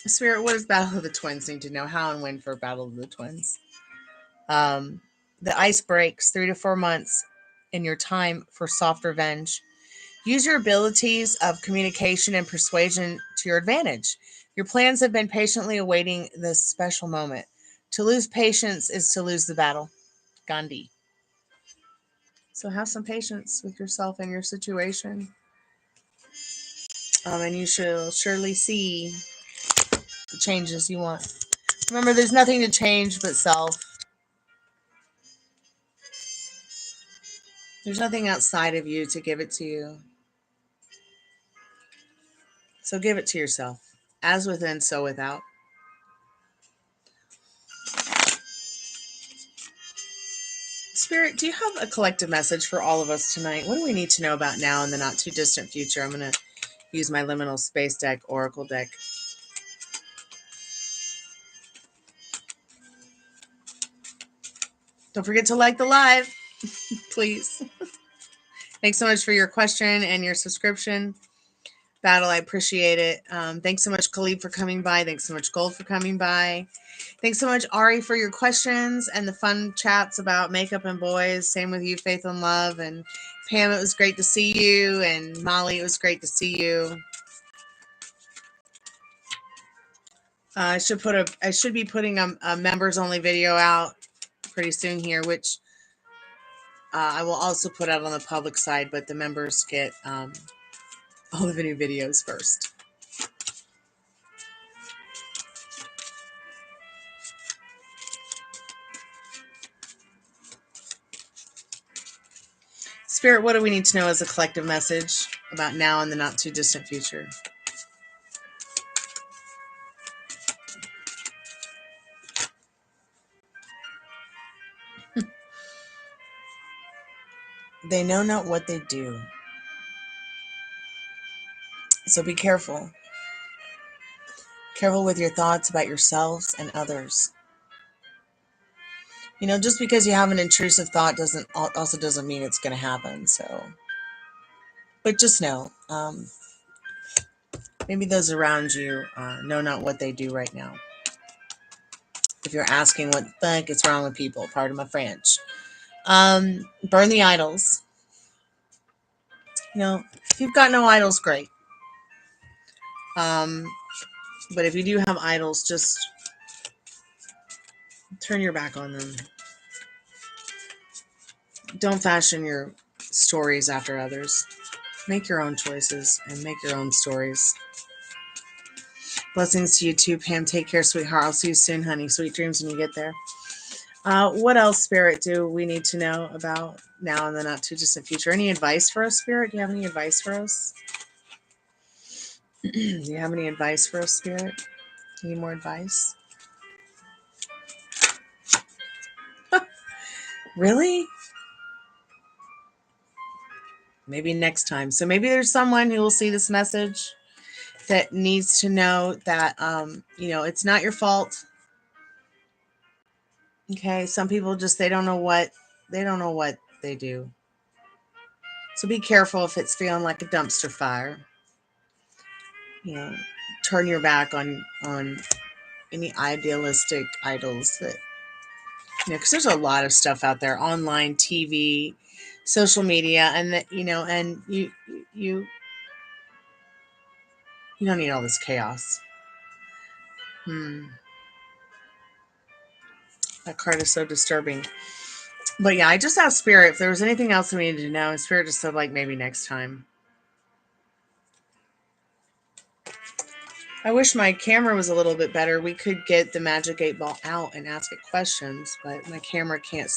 Spirit, what does Battle of the Twins need to know? How and when for Battle of the Twins? The ice breaks 3 to 4 months in your time for soft revenge. Use your abilities of communication and persuasion to your advantage. Your plans have been patiently awaiting this special moment. To lose patience is to lose the battle. Gandhi. So have some patience with yourself and your situation. And you shall surely see the changes you want. Remember, there's nothing to change but self. There's nothing outside of you to give it to you. So give it to yourself. As within, so without. Spirit, do you have a collective message for all of us tonight? What do we need to know about now in the not too distant future? I'm going to use my liminal space deck, oracle deck. Don't forget to like the live, please. Thanks so much for your question and your subscription. Battle, I appreciate it. Thanks so much, Khalid, for coming by. Thanks so much, Gold, for coming by. Thanks so much, Ari, for your questions and the fun chats about makeup and boys. Same with you, Faith and Love. And Pam, it was great to see you. And Molly, it was great to see you. I should be putting a members only video out pretty soon here, which I will also put out on the public side, but the members get all the new videos first. Spirit, what do we need to know as a collective message about now and the not too distant future? They know not what they do. So be careful. Careful with your thoughts about yourselves and others. You know, just because you have an intrusive thought also doesn't mean it's going to happen. So, but just know, maybe those around you know not what they do right now. If you're asking what the fuck is wrong with people, pardon my French. Burn the idols. You know, if you've got no idols, great. But if you do have idols, just turn your back on them. Don't fashion your stories after others. Make your own choices and make your own stories. Blessings to you too, Pam. Take care, sweetheart. I'll see you soon, honey. Sweet dreams when you get there. What else, Spirit, do we need to know about now and the not too distant future? Any advice for us, Spirit? Do you have any advice for us? Do you have any advice for us, Spirit? Any more advice? Really? Maybe next time. So maybe there's someone who will see this message that needs to know that, you know, it's not your fault. Okay. Some people just, they don't know what they do. So be careful if it's feeling like a dumpster fire. You know, turn your back on any idealistic idols that, you know, because there's a lot of stuff out there, online, TV, social media, and that, you know, and you don't need all this chaos. That card is so disturbing. But yeah, I just asked Spirit if there was anything else we needed to know, and Spirit just said, like, maybe next time. I wish my camera was a little bit better. We could get the Magic 8 Ball out and ask it questions, but my camera can't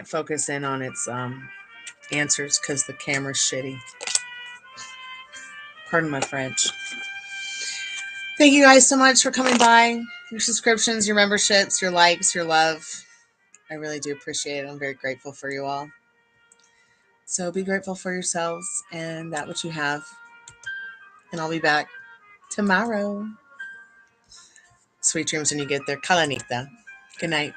focus in on its answers because the camera's shitty. Pardon my French. Thank you guys so much for coming by. Your subscriptions, your memberships, your likes, your love. I really do appreciate it. I'm very grateful for you all. So be grateful for yourselves and that which you have. And I'll be back tomorrow. Sweet dreams when you get there. Kalanita. Good night.